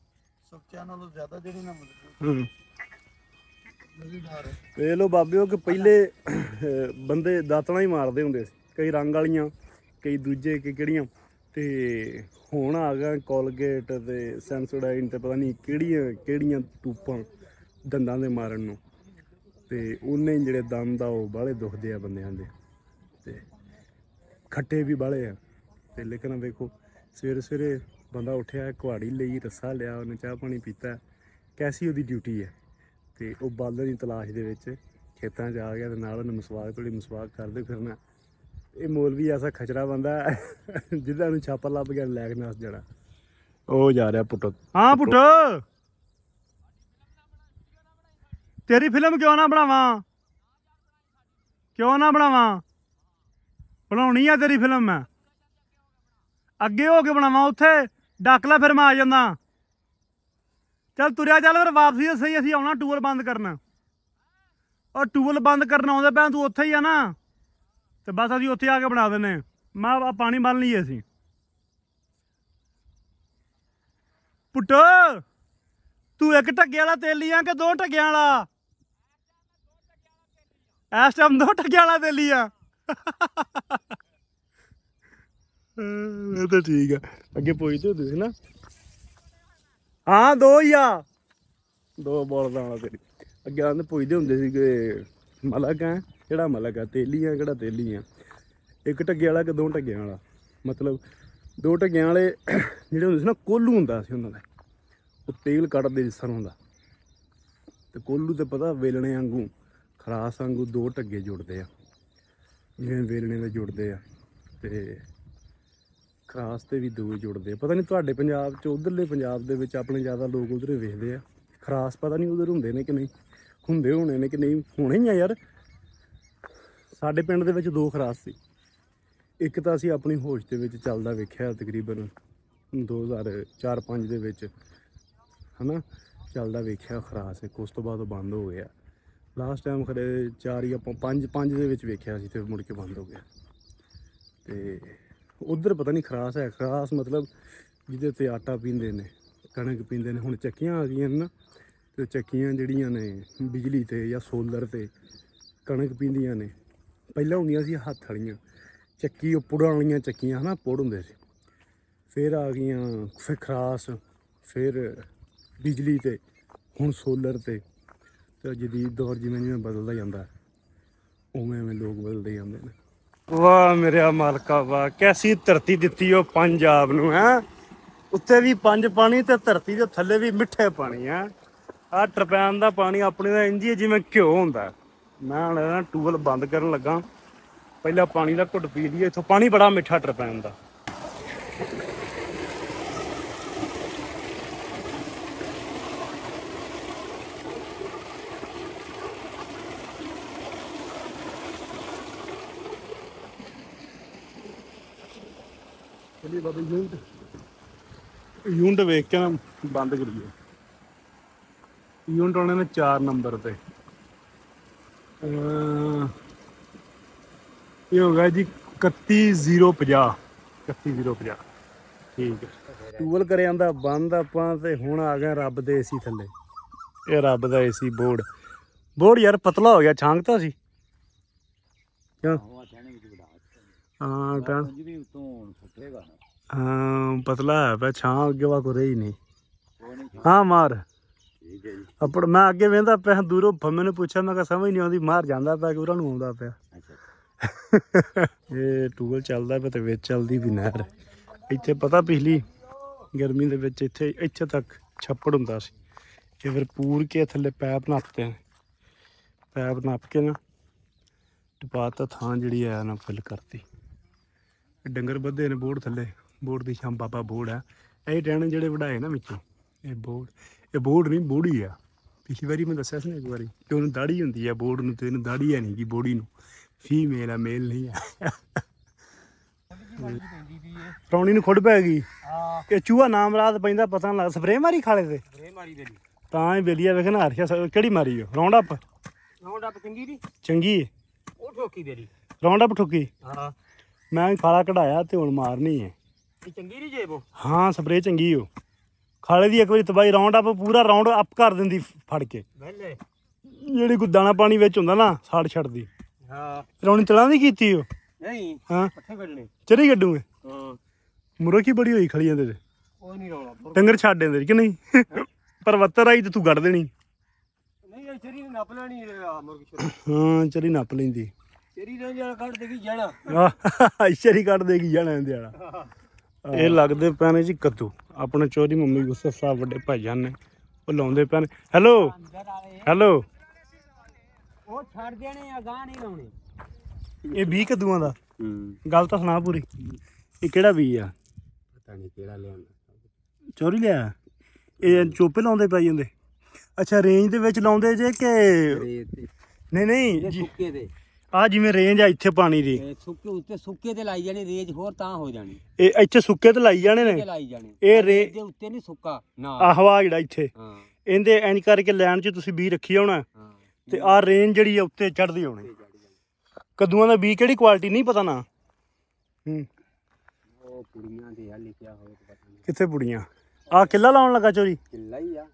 ਸੁੱਕਿਆ ਨਾਲੋਂ ਜ਼ਿਆਦਾ ਜਿਹੜੀ ਨਾ ਮਤਲਬ ਹੂੰ ਵੇਖ ਲੋ ਬਾਬਿਓ ਕਿ ਪਹਿਲੇ ਬੰਦੇ ਦਾਤਣਾ ਹੀ ਮਾਰਦੇ ਹੁੰਦੇ ਸੀ, ਕਈ ਰੰਗ ਵਾਲੀਆਂ, ਕਈ ਦੂਜੇ ਕਿਹੜੀਆਂ, ਤੇ ਹੁਣ ਆ ਗਿਆ ਕੋਲਗੇਟ ਤੇ ਸੈਂਸੋਡਾਈਨ ਤੇ ਪਤਾ ਨਹੀਂ ਕਿਹੜੀਆਂ ਕਿਹੜੀਆਂ ਟੂਪਾਂ ਦੰਦਾਂ ਦੇ ਮਾਰਨ ਨੂੰ, ਤੇ ਉਹਨੇ ਜਿਹੜੇ ਦੰਦ ਆ ਉਹ ਬਾਹਲੇ ਦੁਖਦੇ ਆ ਬੰਦਿਆਂ ਦੇ, ਤੇ ਖੱਟੇ ਵੀ ਬਾਹਲੇ ਆ। ਤੇ ਲੇਕਿਨ ਵੇਖੋ ਸਵੇਰੇ ਸਵੇਰੇ ਬੰਦਾ ਉੱਠਿਆ, ਕੁਹਾੜੀ ਲਈ, ਰੱਸਾ ਲਿਆ, ਉਹਨੇ ਚਾਹ ਪਾਣੀ ਪੀਤਾ, ਕੈਸੀ ਉਹਦੀ ਡਿਊਟੀ ਹੈ। ਤੇ ਉਹ ਬਾਲਣ ਦੀ ਤਲਾਸ਼ ਦੇ ਵਿੱਚ ਖੇਤਾਂ 'ਚ ਆ ਗਿਆ, ਤੇ ਨਾਲ ਉਹਨੇ ਮਸਵਾਕ ਥੋੜੀ ਮਸਵਾਕ ਕਰਦੇ ਫਿਰਨਾ। ਇਹ ਮੌਲਵੀ ਐਸਾ ਖਚਰਾ ਬੰਦਾ ਜਿਹਦਾ ਨੂੰ ਛਾਪਾ ਲੱਭ ਗਿਆ ਲੈ ਕੇ ਨੱਸ ਜਾਣਾ। ਉਹ ਜਾ ਰਿਹਾ ਪੁੱਟ। ਹਾਂ ਪੁੱਟ, ਤੇਰੀ ਫਿਲਮ ਕਿਉਂ ਨਾ ਬਣਾਵਾਂ? ਕਿਉਂ ਨਾ ਬਣਾਵਾਂ? ਬਣਾਉਣੀ ਆ ਤੇਰੀ ਫਿਲਮ, ਮੈਂ ਅੱਗੇ ਹੋ ਕੇ ਬਣਾਵਾਂ। ਉੱਥੇ ਡੱਕ ਲੈ, ਫਿਰ ਮੈਂ ਆ ਜਾਂਦਾ। ਚੱਲ ਤੁਰਿਆ ਚੱਲ, ਫਿਰ ਵਾਪਸੀ ਤਾਂ ਸਹੀ। ਅਸੀਂ ਆਉਣਾ ਟੂਰ ਬੰਦ ਕਰਨਾ। ਉਹ ਟੂਲ ਬੰਦ ਕਰਨ ਆਉਂਦੇ ਪੈ, ਤੂੰ ਉੱਥੇ ਹੀ ਆ ਨਾ, ਤੇ ਬਸ ਅਸੀਂ ਉੱਥੇ ਆ ਕੇ ਬਣਾ ਦਿੰਦੇ। ਮੈਂ ਪਾਣੀ ਬੰਨ ਲਈਏ ਅਸੀਂ। ਪੁੱਟ, ਤੂੰ ਇੱਕ ਢੱਗੇ ਵਾਲਾ ਤੇਲੀ ਆ ਕਿ ਦੋ ਢੱਗਿਆਂ ਵਾਲਾ? ਇਸ ਟਾਈਮ ਦੋ ਢੱਗਿਆਂ ਵਾਲਾ ਤੇਲੀ ਆ। ਇਹ ਤਾਂ ਠੀਕ ਆ। ਅੱਗੇ ਪੁੱਛਦੇ ਹੁੰਦੇ ਸੀ ਨਾ। ਹਾਂ ਦੋ ਹੀ ਆ, ਦੋ ਬੋਲਦਾ ਵਾਲਾ ਤੇਰੀ। ਅੱਗੇ ਆਂਦੇ ਪੁੱਛਦੇ ਹੁੰਦੇ ਸੀ ਕਿ ਮਲਕ ਹੈ ਕਿਹੜਾ ਮਲਕ ਆ, ਤੇਲੀ ਆ ਕਿਹੜਾ ਤੇਲੀ ਆ, ਇੱਕ ਢੱਗੇ ਵਾਲਾ ਕਿ ਦੋ ਢੱਗਿਆਂ ਵਾਲਾ। ਮਤਲਬ ਦੋ ਢੱਗਿਆਂ ਵਾਲੇ ਜਿਹੜੇ ਹੁੰਦੇ ਸੀ ਨਾ, ਕੋਲੂ ਹੁੰਦਾ ਸੀ ਉਹਨਾਂ ਦਾ, ਉਹ ਤੇਲ ਕੱਢਦੇ ਜਿਸ ਤਰ੍ਹਾਂ ਹੁੰਦਾ। ਤੇ ਕੋਲੂ ਤੇ ਪਤਾ ਵੇਲਣੇ ਵਾਂਗੂ, ਖਰਾਸ ਵਾਂਗੂ ਦੋ ਢੱਗੇ ਜੁੜਦੇ ਆ, ਜਿਵੇਂ ਵੇਲਣੇ ਦੇ ਜੁੜਦੇ ਆ, ਤੇ ਖਰਾਸ ਤੇ ਵੀ ਦੋ ਜੁੜਦੇ ਆ। ਪਤਾ ਨਹੀਂ ਤੁਹਾਡੇ ਪੰਜਾਬ 'ਚ, ਉਧਰਲੇ ਪੰਜਾਬ ਦੇ ਵਿੱਚ ਆਪਣੇ ਜ਼ਿਆਦਾ ਲੋਕ ਉਧਰ ਵੇਖਦੇ ਆ। ਖਰਾਸ ਪਤਾ ਨਹੀਂ ਉਧਰ ਹੁੰਦੇ ਨੇ ਕਿ ਨਹੀਂ, ਹੁੰਦੇ ਹੋਣੇ ਨੇ ਕਿ ਨਹੀਂ, ਹੋਣੇ ਹੀ ਆ ਯਾਰ। ਸਾਡੇ ਪਿੰਡ ਦੇ ਵਿੱਚ ਦੋ ਖਰਾਸ ਸੀ। ਇੱਕ ਤਾਂ ਅਸੀਂ ਆਪਣੀ ਹੋਸ਼ ਦੇ ਵਿੱਚ ਚੱਲਦਾ ਵੇਖਿਆ ਤਕਰੀਬਨ 2004-05 ਦੇ ਵਿੱਚ, ਹੈ ਨਾ, ਚੱਲਦਾ ਵੇਖਿਆ ਖਰਾਸ ਇੱਕ। ਉਸ ਤੋਂ ਬਾਅਦ ਉਹ ਬੰਦ ਹੋ ਗਿਆ। ਲਾਸਟ ਟਾਈਮ ਖਰੇ 4 ਜਾਂ 5 ਦੇ ਵਿੱਚ ਵੇਖਿਆ ਸੀ, ਤੇ ਮੁੜ ਕੇ ਬੰਦ ਹੋ ਗਿਆ। ਤੇ ਉਧਰ ਪਤਾ ਨਹੀਂ ਖਰਾਸ ਹੈ। ਖਰਾਸ ਮਤਲਬ ਜਿਹਦੇ ਉੱਤੇ ਆਟਾ ਪੀਂਦੇ ਨੇ, ਕਣਕ ਪੀਂਦੇ ਨੇ। ਹੁਣ ਚੱਕੀਆਂ ਆ ਗਈਆਂ ਨੇ ਨਾ, ਤੇ ਚੱਕੀਆਂ ਜਿਹੜੀਆਂ ਨੇ ਬਿਜਲੀ 'ਤੇ ਜਾਂ ਸੋਲਰ 'ਤੇ ਕਣਕ ਪੀਂਦੀਆਂ ਨੇ। ਪਹਿਲਾਂ ਹੁੰਦੀਆਂ ਸੀ ਹੱਥ ਵਾਲੀਆਂ ਚੱਕੀ, ਉਹ ਪੁੜਾਂ ਵਾਲੀਆਂ ਚੱਕੀਆਂ, ਹੈ ਨਾ, ਪੁੜ ਹੁੰਦੇ ਸੀ। ਫਿਰ ਆ ਗਈਆਂ, ਫਿਰ ਖਰਾਸ, ਫਿਰ ਬਿਜਲੀ 'ਤੇ, ਹੁਣ ਸੋਲਰ 'ਤੇ। ਤੇ ਜਦੀਦ ਦੌਰ ਜਿਵੇਂ ਜਿਵੇਂ ਬਦਲਦਾ ਜਾਂਦਾ, ਉਵੇਂ ਉਵੇਂ ਲੋਕ ਬਦਲਦੇ ਜਾਂਦੇ ਨੇ। ਵਾਹ ਮੇਰਿਆ ਮਾਲਕਾ ਵਾਹ, ਕੈਸੀ ਧਰਤੀ ਦਿੱਤੀ ਉਹ ਪੰਜਾਬ ਨੂੰ, ਹੈ। ਉੱਤੇ ਵੀ 5 ਪਾਣੀ ਤੇ ਧਰਤੀ ਦੇ ਥੱਲੇ ਵੀ ਮਿੱਠੇ ਪਾਣੀ ਹੈ। ਆਹ ਟਰਪੈਨ ਦਾ ਪਾਣੀ ਆਪਣੇ ਦਾ ਇੰਝ ਹੀ ਜਿਵੇਂ ਘਿਓ ਹੁੰਦਾ। ਮੈਂ ਹੁਣ ਨਾ ਟੂਬਲ ਬੰਦ ਕਰਨ ਲੱਗਾ, ਪਹਿਲਾਂ ਪਾਣੀ ਦਾ ਘੁੱਟ ਪੀ ਲਈਏ। ਇੱਥੋਂ ਪਾਣੀ ਬੜਾ ਮਿੱਠਾ ਟਰਪੈਨ ਦਾ। ਚਲਿਏ ਬਾਬਾ ਯੂਨਿਟ ਵੇਖ ਕੇ ਨਾ ਬੰਦ ਕਰੀਏ। ਯੂਨਿਟ ਆਉਣੇ ਨੇ 4 ਨੰਬਰ ਤੇ। ਇਹ ਹੋ ਗਿਆ ਜੀ 31050। 31050 ਠੀਕ ਹੈ। ਟੂਬਲ ਕਰੇ ਆਂਦਾ ਬੰਦ ਆਪਾਂ, ਤੇ ਹੁਣ ਆ ਗਏ ਰੱਬ ਦੇ ਏਸੀ ਥੱਲੇ। ਇਹ ਰੱਬ ਦਾ ਏਸੀ ਬੋਰਡ ਯਾਰ ਪਤਲਾ ਹੋ ਗਿਆ, ਛਾਂਗਤਾ ਸੀ ਕਿਉਂ? ਹਾਂ ਤਾਂ ਹਾਂ ਪਤਲਾ ਹੈ ਪਿਆ, ਛਾਂ ਅੱਗੇ ਵਾ ਕੋ ਰਹੀ ਨਹੀਂ। ਹਾਂ ਮਾਰ ਆਪੜ। ਮੈਂ ਅੱਗੇ ਵੇਂਦਾ ਪਿਆ ਦੂਰੋਂ, ਮੈਨੂੰ ਪੁੱਛਿਆ, ਮੈਂ ਕਿਹਾ ਸਮਝ ਨਹੀਂ ਆਉਂਦੀ, ਮਾਰ ਜਾਂਦਾ ਪਿਆ ਕਿ ਉਹਨਾਂ ਨੂੰ ਆਉਂਦਾ ਪਿਆ। ਇਹ ਟੂਬਲ ਚੱਲਦਾ ਪਿਆ ਤੇ ਵਿੱਚ ਚੱਲਦੀ ਵੀ ਨਹਿਰ। ਇੱਥੇ ਪਤਾ ਪਿਛਲੀ ਗਰਮੀ ਦੇ ਵਿੱਚ ਇੱਥੇ ਤੱਕ ਛੱਪੜ ਹੁੰਦਾ ਸੀ। ਇਹ ਫਿਰ ਪੂਰ ਕੇ ਥੱਲੇ ਪੈਪ ਨੱਪਦੇ ਨੇ। ਪੈਪ ਨੱਪ ਕੇ ਨਾ ਟਪਾਤਾ ਥਾਂ ਜਿਹੜੀ ਆ ਨਾ ਫਿਲ ਕਰਤੀ। ਡੰਗਰ ਬੱਧੇ ਨੇ ਬੋੜ ਥੱਲੇ, ਬੋੜ ਦੀ ਛਾਂ ਬਾਬਾ ਬੋੜ ਆ। ਇਹ ਟਹਿਣ ਜਿਹੜੇ ਵਢਾਏ ਨਾ ਵਿੱਚੋਂ, ਇਹ ਬੋੜ ਨਹੀਂ ਬੋੜੀ ਆ। ਪਿਛਲੀ ਵਾਰੀ ਮੈਂ ਦੱਸਿਆ ਸੀ ਨਾ ਇੱਕ ਵਾਰੀ ਕਿ ਉਹਨੂੰ ਦਾੜੀ ਹੁੰਦੀ ਆ ਬੋੜ ਨੂੰ, ਤੇ ਇਹਨੂੰ ਦਾੜੀ ਹੈ ਨਹੀਂ ਗੀ ਬੋੜੀ ਨੂੰ। ਫੀਮੇਲ ਆ, ਮੇਲ ਨਹੀਂ ਆ। ਰੌਣੀ ਨੂੰ ਖੁੱਡ ਪੈ ਗਈ। ਇਹ ਚੂਹਾ ਨਾਮ ਰਾਤ ਪੈਂਦਾ ਪਤਾ ਨਾ ਲੱਗ। ਸਪਰੇ ਮਾਰੀ ਖਾਲੇ ਤੇ ਤਾਂ ਹੀ ਬੇਲੀਆ ਵੇਖ ਨਾ ਹਰਸ਼ਾ ਕਿਹੜੀ ਮਾਰੀ ਉਹ ਰਾਉਂਡ ਅਪ ਚੰਗੀ ਉਹ ਠੋਕੀ ਤੇਰੀ ਰਾਉਂਡ ਅਪ ਠੋਕੀ। ਹਾਂ ਮੈਂ ਵੀ ਖਾਲਾ ਕਢਾਇਆ ਤੇ ਹੁਣ ਮਾਰਨੀ ਹੈ। ਇਹ ਚੰਗੀ ਨਹੀਂ ਜੇਬੋ। ਹਾਂ ਸਪਰੇ ਚੰਗੀ ਉਹ ਖਾਲੇ ਦੀ ਇੱਕ ਵਾਰੀ ਤਬਾਈ ਰਾਉਂਡ ਅਪ ਪੂਰਾ ਰਾਉਂਡ ਅਪ ਕਰ ਦਿੰਦੀ ਫੜ ਕੇ। ਪਹਿਲੇ ਜਿਹੜੀ ਕੋਈ ਦਾਣਾ ਪਾਣੀ ਵਿੱਚ ਹੁੰਦਾ ਨਾ ਸਾੜ ਛੱਡਦੀ। ਹਾਂ ਰੌਣੀ ਚਲਾਂ ਦੀ ਕੀਤੀ ਉਹ। ਨਹੀਂ ਹਾਂ ਪੱਠੇ ਕੱਢਣੇ। ਚਰੀ ਕੱਢੂਗੇ। ਹਾਂ ਮੁਰਕੀ ਬੜੀ ਹੋਈ ਖਲੀ ਜਾਂਦੇ ਤੇ ਉਹ ਨਹੀਂ ਰੌਲਾ ਡੰਗਰ ਛੱਡ ਦਿੰਦੇ ਕਿ ਨਹੀਂ। ਪਰ ਵੱਤਰ ਆਈ ਤੇ ਤੂੰ ਕੱਢ ਦੇਣੀ। ਨਹੀਂ ਇਹ ਚਰੀ ਨੂੰ ਨੱਪ ਲੈਣੀ ਮੁਰਗੀ ਛੋਟੀ। ਹਾਂ ਚਰੀ ਨੱਪ ਲੈਂਦੀ। ਚਰੀ ਨੇ ਜਿਹੜਾ ਕੱਢ ਦੇਗੀ ਜਾਣਾ। ਆਹ ਚਰੀ ਕੱਢ ਦੇਗੀ ਜਾਣਾ ਇਹਦੇ ਵਾਲਾ। ਇਹ ਲੱਗਦੇ ਪਏ ਨੇ ਜੀ ਕੱਦੂ। ਆਪਣੇ ਚੋਰੀ ਮੰਮੀ ਗੁੱਸੇ ਸਾਹਿਬ ਵੱਡੇ ਭਾਈਜਾਨ ਨੇ ਉਹ ਲਾਉਂਦੇ ਪਏ ਨੇ। ਹੈਲੋ ਹੈਲੋ ਉਹ ਛੱਡ ਦੇਣੇ ਆ ਗਾਂ ਨਹੀਂ ਲਾਉਣੇ। ਇਹ 20 ਕੱਦੂਆਂ ਦਾ ਗੱਲ ਤਾਂ ਸੁਣਾ ਪੂਰੀ। ਇਹ ਕਿਹੜਾ ਬੀਜ ਆ? ਪਤਾ ਨਹੀਂ ਕਿਹੜਾ ਲਿਆਂਦਾ। ਚੋਰੀ ਲਿਆ। ਇਹ ਚੋਪੇ ਲਾਉਂਦੇ ਪੈ ਜਾਂਦੇ। ਅੱਛਾ ਰੇਂਜ ਦੇ ਵਿੱਚ ਲਾਉਂਦੇ ਜੇ ਕਿ ਨਹੀਂ ਨਹੀਂ ਸੁੱਕੇ ਦੇ ਆ ਜਿਵੇਂ ਰੇਂਜ ਆ ਇੱਥੇ ਪਾਣੀ ਦੀ ਸੁੱਕੇ ਉੱਤੇ ਸੁੱਕੇ ਤੇ ਲਾਈ ਜਾਣੀ ਰੇਂਜ ਹੋਰ ਤਾਂ ਹੋ ਜਾਣੀ। ਇਹ ਇੱਥੇ ਸੁੱਕੇ ਤੇ ਲਾਈ ਜਾਣੇ ਨੇ। ਲਾਈ ਜਾਣੇ ਇਹ ਰੇਂਜ ਦੇ ਉੱਤੇ ਨਹੀਂ ਸੁੱਕਾ ਨਾ ਆਹਵਾ ਜਿਹੜਾ ਇੱਥੇ ਹਾਂ ਇਹਦੇ ਇੰਜ ਕਰਕੇ ਲੈਣ 'ਚ ਤੁਸੀਂ ਬੀਜ ਰੱਖੀ ਆਉਣਾ ਤੇ ਆਹ ਰੇਂਜ ਜਿਹੜੀ ਆ ਉੱਤੇ ਚੜ੍ਹਦੀ ਆਉਣੀ। ਕੱਦੂਆਂ ਦਾ ਬੀਜ ਕਿਹੜੀ ਕੁਆਲਿਟੀ ਨਹੀਂ ਪਤਾ ਨਾ। ਉਹ ਕੁੜੀਆਂ ਦੇ ਆ ਲਿਖਿਆ ਹੋਇਆ ਪਤਾ ਨਹੀਂ ਕਿੱਥੇ ਪੁੜੀਆਂ। ਆਹ ਕਿੱਲਾ ਲਾਉਣ ਲੱਗਾ ਚੋਰੀ। ਕਿੱਲਾ ਹੀ ਆ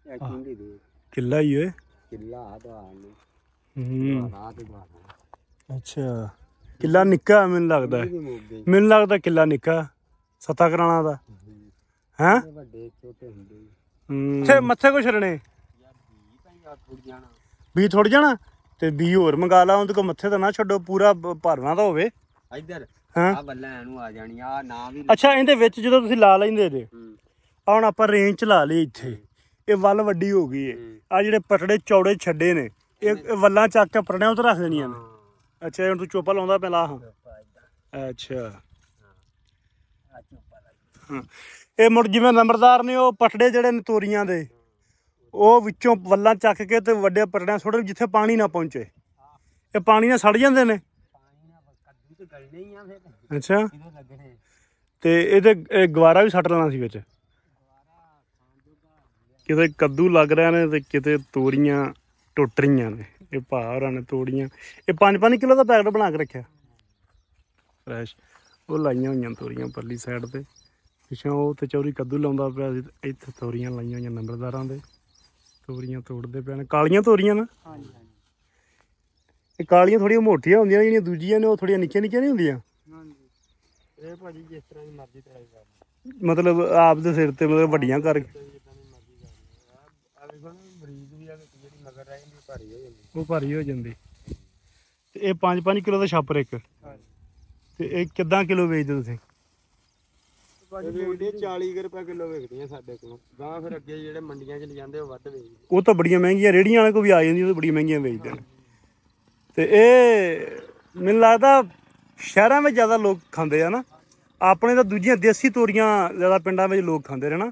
ਇਹ ਕਿੰਦੀ ਦੇ ਕਿੱਲਾ ਹੀ ਓਏ। ਕਿੱਲਾ ਆ ਤਾਂ ਨਹੀਂ ਰਾਤ ਹੀ ਬਾਤ। ਅੱਛਾ ਕਿੱਲਾ ਨਿੱਕਾ ਮੈਨੂੰ ਲੱਗਦਾ। ਮੈਨੂੰ ਲੱਗਦਾ ਕਿੱਲਾ ਨਿੱਕਾ ਸੱਤਾ ਕਰਾਣਾ ਦਾ ਹੈਂ। ਵੱਡੇ ਛੋਟੇ ਹੁੰਦੇ ਤੇ ਮੱਥੇ ਕੋ ਛਰਣੇ ਬੀ ਥੋੜ ਜਾਣਾ ਤੇ ਬੀ ਹੋਰ ਮੰਗਾ ਲਾ। ਉਹਦੇ ਕੋ ਮੱਥੇ ਤਾਂ ਨਾ ਛੱਡੋ ਪੂਰਾ ਭਰਨਾ ਤਾਂ ਹੋਵੇ। ਇੱਧਰ ਹਾਂ ਆ ਬੱਲਾ ਨੂੰ ਆ ਜਾਣੀ ਆ ਨਾ ਵੀ। ਅੱਛਾ ਇਹਦੇ ਵਿੱਚ ਜਦੋਂ ਤੁਸੀਂ ਲਾ ਲੈਂਦੇ ਜੇ ਹੁਣ ਆਪਾਂ ਰੇਂਜ ਚ ਲਾ ਲਈ ਇੱਥੇ ਇਹ ਵੱਲ ਵੱਡੀ ਹੋ ਗਈ ਏ। ਆ ਜਿਹੜੇ ਪਟੜੇ ਚੌੜੇ ਛੱਡੇ ਨੇ ਇਹ ਵੱਲਾਂ ਚੱਕ ਕੇ ਪਟੜਿਆਂ ਉੱਤੇ ਰੱਖ ਦੇਣੀਆਂ ਨੇ। ਅੱਛਾ ਹੁਣ ਤੂੰ ਚੋਪਾ ਲਾਉਂਦਾ ਪਿਆ ਲਾ। ਅੱਛਾ ਇਹ ਮੁੜ ਜਿਵੇਂ ਨੰਬਰਦਾਰ ਨੇ ਉਹ ਪਟੜੇ ਜਿਹੜੇ ਨੇ ਤੋਰੀਆਂ ਦੇ ਉਹ ਵਿੱਚੋਂ ਵੱਲਾਂ ਚੱਕ ਕੇ ਤੇ ਵੱਡੇ ਪਟੜਿਆਂ ਸੁੱਟ ਜਿੱਥੇ ਪਾਣੀ ਨਾ ਪਹੁੰਚੇ। ਇਹ ਪਾਣੀ ਨਾਲ ਸੜ ਜਾਂਦੇ ਨੇ। ਅੱਛਾ ਤੇ ਇਹਦੇ ਗਵਾਰਾ ਵੀ ਸੱਟ ਲੈਣਾ ਸੀ ਵਿੱਚ। ਕਿਤੇ ਕੱਦੂ ਲੱਗ ਰਿਹਾ ਨੇ ਤੇ ਕਿਤੇ ਤੋਰੀਆਂ ਟੁੱਟ ਰਹੀਆਂ ਨੇ। ਇਹ ਭਾ ਹੋਰਾਂ ਨੇ ਤੋੜੀਆਂ। ਇਹ 5-5 ਕਿਲੋ ਦਾ ਪੈਕਟ ਬਣਾ ਕੇ ਰੱਖਿਆ ਫਰੈਸ਼। ਉਹ ਲਾਈਆਂ ਹੋਈਆਂ ਤੋਰੀਆਂ ਪਰਲੀ ਸਾਈਡ ਤੇ ਪਿੱਛੋਂ ਉਹ ਤੇ ਚੌਰੀ ਕੱਦੂ ਲਾਉਂਦਾ ਪਿਆ ਸੀ। ਇੱਥੇ ਤੋਰੀਆਂ ਲਾਈਆਂ ਹੋਈਆਂ ਨੰਬਰਦਾਰਾਂ ਦੇ। ਤੋਰੀਆਂ ਤੋੜਦੇ ਪਏ ਨੇ ਕਾਲੀਆਂ ਤੋਰੀਆਂ ਨਾ। ਇਹ ਕਾਲੀਆਂ ਥੋੜੀਆਂ ਮੋਟੀਆਂ ਹੁੰਦੀਆਂ ਜਿਹੜੀਆਂ ਦੂਜੀਆਂ ਨੇ ਉਹ ਥੋੜੀਆਂ ਨਿੱਕੀਆਂ ਨਿੱਕੀਆਂ ਨਹੀਂ ਹੁੰਦੀਆਂ। ਇਹ ਭਾਜੀ ਜਿਸ ਤਰ੍ਹਾਂ ਦੀ ਮਰਜ਼ੀ ਟਰਾਈ ਕਰ ਮਤਲਬ ਆਪ ਦੇ ਸਿਰ ਤੇ ਮਤਲਬ ਵੱਡੀਆਂ ਕਰਕੇ ਉਹ ਭਾਰੀ ਹੋ ਜਾਂਦੀ। ਤੇ ਇਹ 5-5 ਕਿਲੋ ਦਾ ਛਾਪਰ ਇੱਕ। ਤੇ ਇਹ ਕਿੱਦਾਂ ਕਿਲੋ ਵੇਚਦੇ ਤੁਸੀਂ? 40 ਰੁਪਏ ਕਿਲੋ ਵਿਕਦੀਆਂ ਸਾਡੇ ਕੋਲ। ਗਾਂ ਫਿਰ ਅੱਗੇ ਜਿਹੜੇ ਮੰਡੀਆਂ 'ਚ ਲਿਜਾਂਦੇ ਉਹ ਵੱਧ ਵੇਚਦੇ। ਉਹ ਤਾਂ ਬੜੀਆਂ ਮਹਿੰਗੀਆਂ ਰੇਹੜੀਆਂ ਵਾਲੇ ਕੋ ਵੀ ਆ ਜਾਂਦੀਆਂ ਉਹ ਬੜੀਆਂ ਮਹਿੰਗੀਆਂ ਵੇਚਦੇ ਨੇ। ਤੇ ਇਹ ਮੈਨੂੰ ਲੱਗਦਾ ਸ਼ਹਿਰਾਂ ਵਿੱਚ ਜ਼ਿਆਦਾ ਲੋਕ ਖਾਂਦੇ ਆ ਨਾ। ਆਪਣੇ ਤਾਂ ਦੂਜੀਆਂ ਦੇਸੀ ਤੋਰੀਆਂ ਜ਼ਿਆਦਾ ਪਿੰਡਾਂ ਵਿੱਚ ਲੋਕ ਖਾਂਦੇ ਨੇ ਨਾ।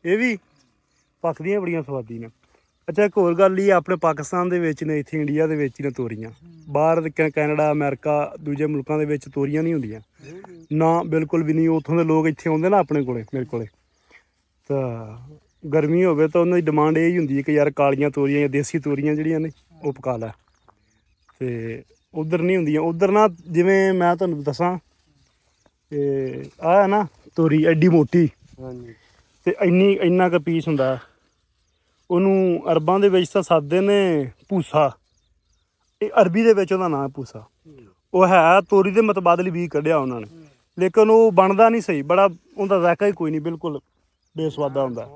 ਇਹ ਵੀ ਪੱਕਦੀਆਂ ਬੜੀਆਂ ਸਵਾਦੀ ਨੇ। ਅੱਛਾ ਇੱਕ ਹੋਰ ਗੱਲ ਹੀ ਆਪਣੇ ਪਾਕਿਸਤਾਨ ਦੇ ਵਿੱਚ ਨੇ ਇੱਥੇ ਇੰਡੀਆ ਦੇ ਵਿੱਚ ਹੀ ਨੇ ਤੋਰੀਆਂ। ਬਾਹਰ ਕੈਨੇਡਾ ਅਮਰੀਕਾ ਦੂਜੇ ਮੁਲਕਾਂ ਦੇ ਵਿੱਚ ਤੋਰੀਆਂ ਨਹੀਂ ਹੁੰਦੀਆਂ ਨਾ ਬਿਲਕੁਲ ਵੀ ਨਹੀਂ। ਉੱਥੋਂ ਦੇ ਲੋਕ ਇੱਥੇ ਆਉਂਦੇ ਨਾ ਆਪਣੇ ਕੋਲੇ ਮੇਰੇ ਕੋਲੇ ਤਾਂ ਗਰਮੀ ਹੋਵੇ ਤਾਂ ਉਹਨਾਂ ਦੀ ਡਿਮਾਂਡ ਇਹ ਹੀ ਹੁੰਦੀ ਹੈ ਕਿ ਯਾਰ ਕਾਲੀਆਂ ਤੋਰੀਆਂ ਜਾਂ ਦੇਸੀ ਤੋਰੀਆਂ ਜਿਹੜੀਆਂ ਨੇ ਉਹ ਪਕਾ ਲੈ। ਤੇ ਉੱਧਰ ਨਹੀਂ ਹੁੰਦੀਆਂ। ਉੱਧਰ ਨਾ ਜਿਵੇਂ ਮੈਂ ਤੁਹਾਨੂੰ ਦੱਸਾਂ ਆਹ ਨਾ ਤੋਰੀ ਐਡੀ ਮੋਟੀ ਤੇ ਇੰਨਾ ਕੁ ਪੀਸ ਹੁੰਦਾ। ਉਹਨੂੰ ਅਰਬਾਂ ਦੇ ਵਿੱਚ ਤਾਂ ਸੱਦਦੇ ਨੇ ਭੂਸਾ। ਇਹ ਅਰਬੀ ਦੇ ਵਿੱਚ ਉਹਦਾ ਨਾਂ ਭੂਸਾ। ਉਹ ਹੈ ਤੋਰੀ ਦੇ ਮੁਤਬਾਦਲ ਵੀ ਕੱਢਿਆ ਉਹਨਾਂ ਨੇ ਲੇਕਿਨ ਉਹ ਬਣਦਾ ਨਹੀਂ ਸਹੀ। ਬੜਾ ਉਹਦਾ ਜ਼ਾਇਕਾ ਹੀ ਕੋਈ ਨਹੀਂ ਬਿਲਕੁਲ ਬੇਸਵਾਦਾ ਹੁੰਦਾ।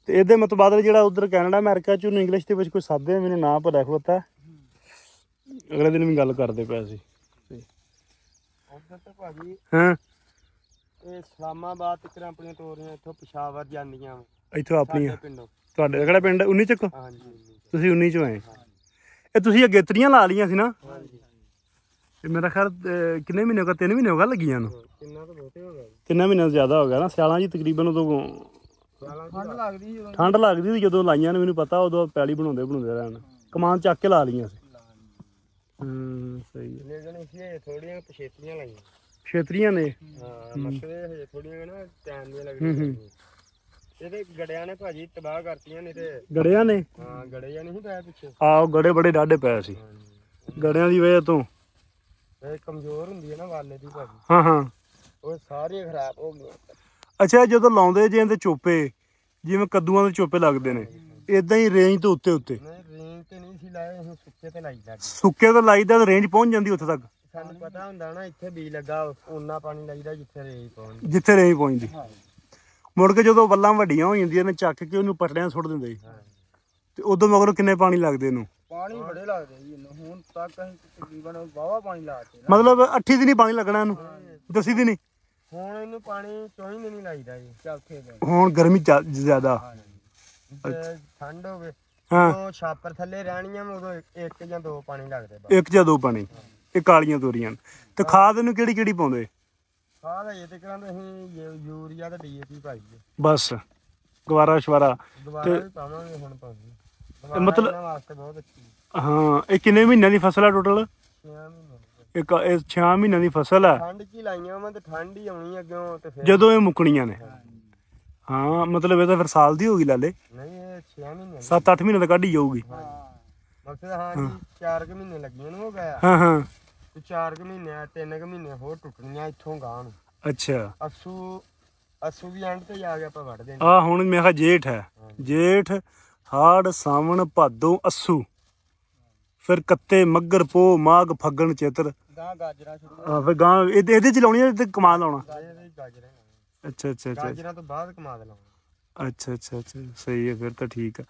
ਤੇ ਇਹਦੇ ਮੁਤਬਾਦਲ ਜਿਹੜਾ ਉੱਧਰ ਕੈਨੇਡਾ ਅਮਰੀਕਾ 'ਚ ਉਹਨੂੰ ਇੰਗਲਿਸ਼ ਦੇ ਵਿੱਚ ਕੋਈ ਸੱਦਦੇ ਮੈਨੂੰ ਨਾਂ ਭੁੱਲਿਆ ਖਲੋਤਾ। ਅਗਲੇ ਦਿਨ ਵੀ ਗੱਲ ਕਰਦੇ ਪਏ ਸੀ। ਹਾਂ ਇਹ ਇਸਲਾਮਾਬਾਦ ਤੱਕ ਆਪਣੀਆਂ ਤੋਰੀਆਂ ਇੱਥੋਂ ਪਿਸ਼ਾਵਰ ਜਾਂਦੀਆਂ ਇੱਥੋਂ ਆਪਣੀਆਂ ਪਿੰਡੋਂ। ਤੁਹਾਡੇ ਕਿਹੜਾ ਪਿੰਡ 19 ਚੱਕ? ਹਾਂਜੀ ਤੁਸੀਂ 19 ਚੋਂ ਆਏ। ਇਹ ਤੁਸੀਂ ਅਗੇਤਰੀਆਂ ਲਾ ਲੀਆਂ ਸੀ ਨਾ? ਤੇ ਮੇਰਾ ਖਿਆਲ ਕਿੰਨੇ ਮਹੀਨੇ ਹੋ ਗਏ? 3 ਮਹੀਨੇ ਹੋ ਗਏ ਲੱਗੀਆਂ ਨੂੰ। ਕਿੰਨਾ ਤਾਂ ਬਹੁਤੇ ਹੋ ਗਿਆ 3 ਮਹੀਨਿਆਂ ਤੋਂ ਜ਼ਿਆਦਾ ਹੋ ਗਿਆ ਨਾ। ਸਿਆਲਾਂ 'ਚ ਤਕਰੀਬਨ ਉਦੋਂ ਠੰਡ ਲੱਗਦੀ ਸੀ ਠੰਡ ਲੱਗਦੀ ਸੀ ਜਦੋਂ ਲਾਈਆਂ ਨੇ, ਮੈਨੂੰ ਪਤਾ ਉਦੋਂ ਪੈਲੀ ਬਣਾਉਂਦੇ ਰਹਿਣ, ਕਮਾਨ ਚੱਕ ਕੇ ਲਾ ਲਈਆਂ ਸੀ। ਸਹੀ ਹੈ। ਲੇਕਿਨ ਇਸੇ ਥੋੜੀਆਂ ਪਛੇਤਰੀਆਂ ਲਾਈਆਂ ਖੇਤਰੀਆਂ ਨੇ। ਹਾਂ ਮਸਲੇ ਹਜੇ ਥੋੜੀਆਂ ਨਾ ਟਾਈਮ ਦੀਆਂ ਲੱਗਦੀਆਂ ਇਹਦੇ ਗੜਿਆਂ ਨੇ ਭਾਜੀ ਤਬਾਹ ਕਰਤੀਆਂ ਨੇ ਤੇ ਗੜਿਆਂ ਨੇ। ਹਾਂ ਗੜੇ ਜਾਂ ਨਹੀਂ ਪਏ ਪਿੱਛੇ। ਆਹੋ ਗੜੇ ਬੜੇ ਡਾਢੇ ਪਏ ਸੀ ਗੜਿਆਂ ਦੀ ਵਜ੍ਹਾ ਤੋਂ। ਇਹ ਕਮਜ਼ੋਰ ਹੁੰਦੀ ਹੈ ਨਾ ਵਾਲੇ ਦੀ ਭਾਜੀ, ਹਾਂ ਹਾਂ। ਉਹ ਸਾਰੀਆਂ ਖਰਾਬ ਹੋ ਗਈਆਂ। ਅੱਛਾ ਜਦੋਂ ਲਾਉਂਦੇ ਜੇ ਤੇ ਚੋਪੇ ਜਿਵੇਂ ਕੱਦੂਆਂ ਦੇ ਚੋਪੇ ਲੱਗਦੇ ਨੇ, ਇਦਾਂ ਹੀ ਰੇਂਜ ਤੋਂ ਉੱਤੇ ਉੱਤੇ? ਨਹੀਂ ਰੇਂਜ ਤੇ ਨਹੀਂ ਸੀ ਲਾਏ, ਅਸੀਂ ਸੁੱਕੇ ਤੇ ਲਾਈ ਜਾਂਦੇ। ਸੁੱਕੇ ਤੋਂ ਲਾਈਦਾ ਤਾਂ ਰੇਂਜ ਪਹੁੰਚ ਜਾਂਦੀ ਉੱਥੇ ਤੱਕ। ਸਾਨੂੰ ਪਤਾ ਹੁੰਦਾ ਨਾ ਇੱਥੇ ਬੀਜ ਲੱਗਾ ਓਨਾ ਪਾਣੀ ਲਾਈਦਾ ਜਿੱਥੇ ਰੇਂਜ ਪਹੁੰਚਦੀ। ਜਿੱਥੇ ਰੇਂਜ ਪਹੁੰਚਦੀ। ਮੁੜ ਕੇ ਜਦੋਂ ਵੱਲਾਂ ਵੱਡੀਆਂ ਹੋ ਜਾਂਦੀਆਂ ਨੇ ਚੱਕ ਕੇ ਉਹਨੂੰ ਪਟੜਿਆਂ ਸੁੱਟ ਦਿੰਦੇ ਸੀ। ਤੇ ਉਦੋਂ ਮਗਰੋਂ ਕਿੰਨੇ ਪਾਣੀ ਲੱਗਦੇ ਇਹਨੂੰ? ਪਾਣੀ ਬੜੇ ਲੱਗਦੇ ਜੀ ਇਹਨੂੰ। ਹੁਣ ਤੱਕ ਅਸੀਂ ਤਕਰੀਬਨ ਵਾਹਵਾ ਪਾਣੀ ਲਾਤੇ। ਮਤਲਬ 8 ਦਿਨ ਹੀ ਪਾਣੀ ਲੱਗਣਾ ਇਹਨੂੰ, 10 ਦਿਨ ਹੀ। ਹੁਣ ਇਹਨੂੰ ਪਾਣੀ 24 ਦਿਨ ਹੀ ਲਾਈਦਾ ਜੀ ਚੌਥੇ ਦਿਨ। ਹੁਣ ਗਰਮੀ ਜ਼ਿਆਦਾ ਤੇ ਠੰਡ ਹੋਵੇ ਹਾਂ, ਉਹ ਛਾਪਰ ਥੱਲੇ ਰਹਿਣੀਆਂ ਉਦੋਂ ਇੱਕ ਜਾਂ ਦੋ ਪਾਣੀ ਲੱਗਦੇ ਬਸ। 1 ਜਾਂ 2 ਪਾਣੀ। ਇਹ ਕਾਲੀਆਂ ਤੋਰੀਆਂ ਤੇ ਖਾਦ ਇਹਨੂੰ ਕਿਹੜੀ ਕਿਹੜੀ ਪਾਉਂਦੇ? ਖਾਦ ਇਹ ਤੇ ਕਰਾਂਦੇ ਅਸੀਂ ਯੂਰੀਆ ਤੇ ਡੀਏਪੀ ਪਾਈਏ ਬਸ ਗਵਾਰਾ ਸ਼ਵਾਰਾ। ਦੁਬਾਰਾ ਵੀ ਪਾਵਾਂਗੇ ਹੁਣ ਪਾਉਂਦੇ ਮਤਲਬ ਇਹਨਾਂ ਵਾਸਤੇ ਬਹੁਤ ਅੱਛੀ। ਹਾਂ। ਇਹ ਕਿੰਨੇ ਮਹੀਨਿਆਂ ਦੀ ਫਸਲ ਆ ਟੋਟਲ? 6 ਮਹੀਨੇ ਇਹ 6 ਮਹੀਨਿਆਂ ਦੀ ਫਸਲ ਆ। ਠੰਡ ਚ ਹੀ ਲਾਈਆਂ ਵਾ ਤੇ ਠੰਡ ਹੀ ਆਉਣੀ ਅੱਗੋਂ ਤੇ ਫਿਰ ਜਦੋਂ ਇਹ ਮੁੱਕਣੀਆਂ ਨੇ। ਹਾਂ ਮਤਲਬ ਇਹ ਤਾਂ ਫਿਰ ਸਾਲ ਦੀ ਹੋ ਗਈ ਲਾਲੇ। ਨਹੀਂ ਇਹ 6 ਮਹੀਨੇ 7-8 ਮਹੀਨੇ ਤਾਂ ਕੱਢ ਹੀ ਜਾਊਗੀ। ਮਕਸਦ ਹਾਂ ਜੀ 4 ਮਹੀਨੇ ਲੱਗੀਆਂ ਨੂੰ ਹੋ ਗਿਆ ਹਾਂ ਹਾਂ। ਤੇ 4 ਮਹੀਨੇ 3 ਮਹੀਨੇ ਹੋਰ ਟੁੱਟਣੀਆਂ ਇੱਥੋਂ ਗਾਂ ਨੂੰ। ਅੱਛਾ। ਅਸੂ ਵੀ ਐਂਡ ਤੇ ਜਾ ਕੇ ਆਪਾਂ ਵੱਢ ਦੇਣੀ। ਆ ਹੁਣ ਮੈਂ ਕਿਹਾ ਜੇਠ ਹੈ, ਜੇਠ ਹਾੜ ਸਾਵਣ ਭਾਦੋਂ ਅੱਸੂ, ਫਿਰ ਕੱਤੇ ਮੱਘਰ ਪੋ ਮਾਘ ਫੱਗਣ ਚੇਤਰ। ਗਾਂ ਗਾਜਰਾਂ ਸ਼ੁਰੂ ਆ ਫਿਰ ਗਾਂ ਇਹਦੇ ਚ ਲਾਉਣੀ ਤੇ ਕਮਾਲ ਲਾਉਣਾ। ਗਾਜਰਾਂ ਅੱਛਾ ਅੱਛਾ ਅੱਛਾ ਗਾਜਰਾਂ ਤੋਂ ਬਾਅਦ ਕਮਾਦ ਲਾਉਣਾ। ਅੱਛਾ ਅੱਛਾ ਅੱਛਾ ਸਹੀ ਹੈ ਫਿਰ ਤਾਂ ਠੀਕ ਆ।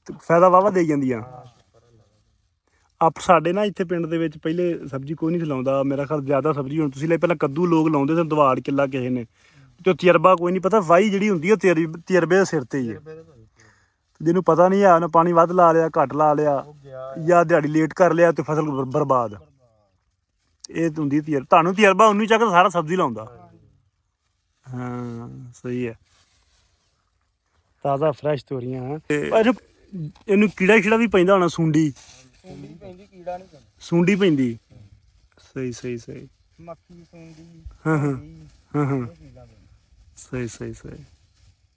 ਤੇ ਫਾਇਦਾ ਵਾਵਾ ਦੇ ਜਾਂਦੀਆਂ। ਆਪ ਸਾਡੇ ਨਾ ਇੱਥੇ ਪਿੰਡ ਦੇ ਵਿੱਚ ਪਹਿਲੇ ਸਬਜ਼ੀ ਕੋਈ ਨਹੀਂ ਸੀ ਲਾਉਂਦਾ। ਮੇਰਾ ਖਿਆਲ ਜ਼ਿਆਦਾ ਸਬਜ਼ੀ ਹੁਣ ਤੁਸੀਂ ਲੈ ਪਹਿਲਾਂ ਕੱਦੂ ਲੋਕ ਲਾਉਂਦੇ ਸਨ, ਦਵਾੜ ਕਿੱਲਾ ਕਿਸੇ ਨੇ, ਤੇ ਤਜਰਬਾ ਕੋਈ ਨਹੀਂ। ਪਤਾ ਵਾਹੀ ਜਿਹੜੀ ਹੁੰਦੀ ਉਹ ਤਜਰਬੇ ਦੇ ਸਿਰ ਤੇ ਹੀ ਹੈ। ਜਿਹਨੂੰ ਪਤਾ ਨਹੀਂ ਆ ਉਹਨੇ ਪਾਣੀ ਵੱਧ ਲਾ ਲਿਆ, ਘੱਟ ਲਾ ਲਿਆ, ਜਾਂ ਦਿਹਾੜੀ ਲੇਟ ਕਰ ਲਿਆ ਤੇ ਫਸਲ ਬਰਬਾਦ। ਇਹ ਹੁੰਦੀ ਤੁਹਾਨੂੰ ਤਜਰਬਾ ਉਹਨੂੰ ਚੱਕ ਸਾਰਾ ਸਬਜ਼ੀ ਲਾਉਂਦਾ। ਹਾਂ ਸਹੀ ਹੈ। ਤਾਜ਼ਾ ਫਰੈਸ਼ ਤੋਰੀਆਂ। ਇਹਨੂੰ ਕੀੜਾ ਛੀੜਾ ਵੀ ਪੈਂਦਾ ਹੋਣਾ? ਸੁੰਡੀ ਪੈਂਦੀ ਕੀੜਾ ਨਹੀਂ ਪੈਂਦਾ। ਸੁੰਡੀ ਪੈਂਦੀ। ਸਹੀ ਸਹੀ ਸਹੀ। ਮੱਖੀ ਸੁੰਡੀ। ਹਾਂ ਹਾਂ ਹਾਂ ਹਾਂ ਸਹੀ ਸਹੀ ਸਹੀ।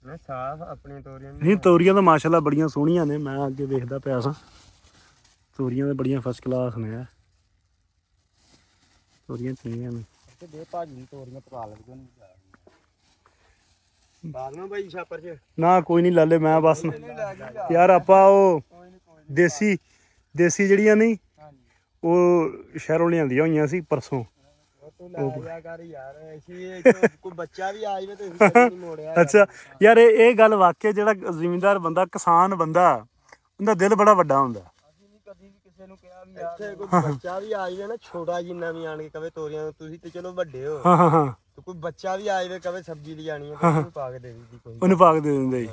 ਮੈਂ ਸਾਫ ਆਪਣੀ ਤੋਰੀਆਂ ਨਹੀਂ ਤੋਰੀਆਂ ਤਾਂ ਮਾਸ਼ਾਅੱਲਾ ਬੜੀਆਂ ਸੋਹਣੀਆਂ ਨੇ। ਮੈਂ ਅੱਗੇ ਵੇਖਦਾ ਪਿਆ ਸਾਂ, ਤੋਰੀਆਂ ਤਾਂ ਬੜੀਆਂ ਫਸਟ ਕਲਾਸ ਨੇ। ਤੋਰੀਆਂ ਚੰਗੀਆਂ ਨੇ। ਤੇ ਦੇ ਭਾਜੀ ਨੂੰ ਤੋਰੀਆਂ ਪਕਾ ਲੱਗਦੇ ਨੇ। ਬਾਗਨਾ ਭਾਈ ਛਾਪਰ ਚ ਨਾ ਕੋਈ ਨਹੀਂ ਲਾਲੇ, ਮੈਂ ਬਸ ਯਾਰ ਆਪਾਂ ਉਹ ਦੇਸੀ ਜਿਹੜੀਆਂ ਨਹੀਂ ਉਹ ਸ਼ਹਿਰੋਂ ਲਿਆਂਦੀਆਂ ਹੋਈਆਂ ਸੀ ਪਰਸੋਂ। ਤੂੰ ਲੈ ਜਾ ਕਰ ਯਾਰ, ਅਸੀਂ ਕੋਈ ਬੱਚਾ ਵੀ ਆ ਜਾਵੇ ਤੇ ਅਸੀਂ ਨਹੀਂ ਮੋੜਿਆ। ਅੱਛਾ ਯਾਰ ਇਹ ਗੱਲ ਵਾਕਿਆ ਜਿਹੜਾ ਜ਼ਿਮੀਂਦਾਰ ਬੰਦਾ, ਕਿਸਾਨ ਬੰਦਾ, ਉਹਦਾ ਦਿਲ ਬੜਾ ਵੱਡਾ ਹੁੰਦਾ। ਅਸੀਂ ਨਹੀਂ ਕਦੀ ਵੀ ਕਿਸੇ ਨੂੰ ਕਿਹਾ ਵੀ ਯਾਰ ਇੱਥੇ ਕੋਈ ਬੱਚਾ ਵੀ ਆ ਜਾਵੇ ਨਾ, ਛੋਟਾ ਜਿੰਨਾ ਵੀ ਆਣ ਕੇ ਕਵੇ ਤੋਰੀਆਂ, ਤੁਸੀਂ ਤੇ ਚਲੋ ਵੱਡੇ ਹੋ, ਹਾਂ ਹਾਂ ਹਾਂ, ਤੇ ਕੋਈ ਬੱਚਾ ਵੀ ਆ ਜਾਵੇ ਕਵੇ ਸਬਜ਼ੀ ਲਈ ਜਾਣੀ ਹੈ ਤੇ ਉਹਨੂੰ ਪਾ ਕੇ ਦੇ ਦਿੱਤੀ ਕੋਈ। ਉਹਨੂੰ ਪਾ ਕੇ ਦੇ ਦਿੰਦੇ ਜੀ।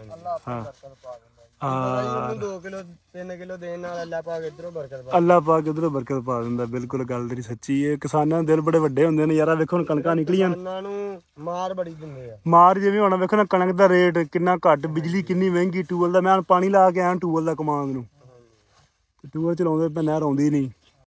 ਹਾਂ ਉਹਨੂੰ 2 ਕਿਲੋ 3 ਕਿਲੋ ਦੇਣ ਨਾਲ ਅੱਲਾ ਪਾ ਕੇ ਇਧਰੋਂ ਬਰਕਤ ਪਾ। ਅੱਲਾ ਪਾ ਕੇ ਉਧਰੋਂ ਬਰਕਤ ਪਾ ਦਿੰਦਾ। ਬਿਲਕੁਲ ਗੱਲ ਤੇਰੀ ਸੱਚੀ ਹੈ। ਕਿਸਾਨਾਂ ਦੇ ਦਿਲ ਬੜੇ ਵੱਡੇ ਹੁੰਦੇ ਨੇ ਯਾਰਾ। ਵੇਖੋ ਹੁਣ ਕਣਕਾਂ ਨਿਕਲੀਆਂ, ਕਿਸਾਨਾਂ ਨੂੰ ਮਾਰ ਬੜੀ ਦਿੰਦੇ ਆ। ਮਾਰ ਜਿਵੇਂ ਹੁਣ ਵੇਖੋ ਨਾ ਕਣਕ ਦਾ ਰੇਟ ਕਿੰਨਾ ਘੱਟ, ਬਿਜਲੀ ਕਿੰਨੀ ਮਹਿੰਗੀ, ਟੂਬਲ ਦਾ ਮੈਂ ਪਾਣੀ ਲਾ ਕੇ ਆਇਆ ਟੂਬਲ ਦਾ ਕਮਾਂਦ ਨੂੰ, ਤੇ ਟੂਬਲ ਚਲਾਉਂਦੇ ਪਏ, ਨਹਿਰ ਆਉਂਦੀ ਨਹੀਂ।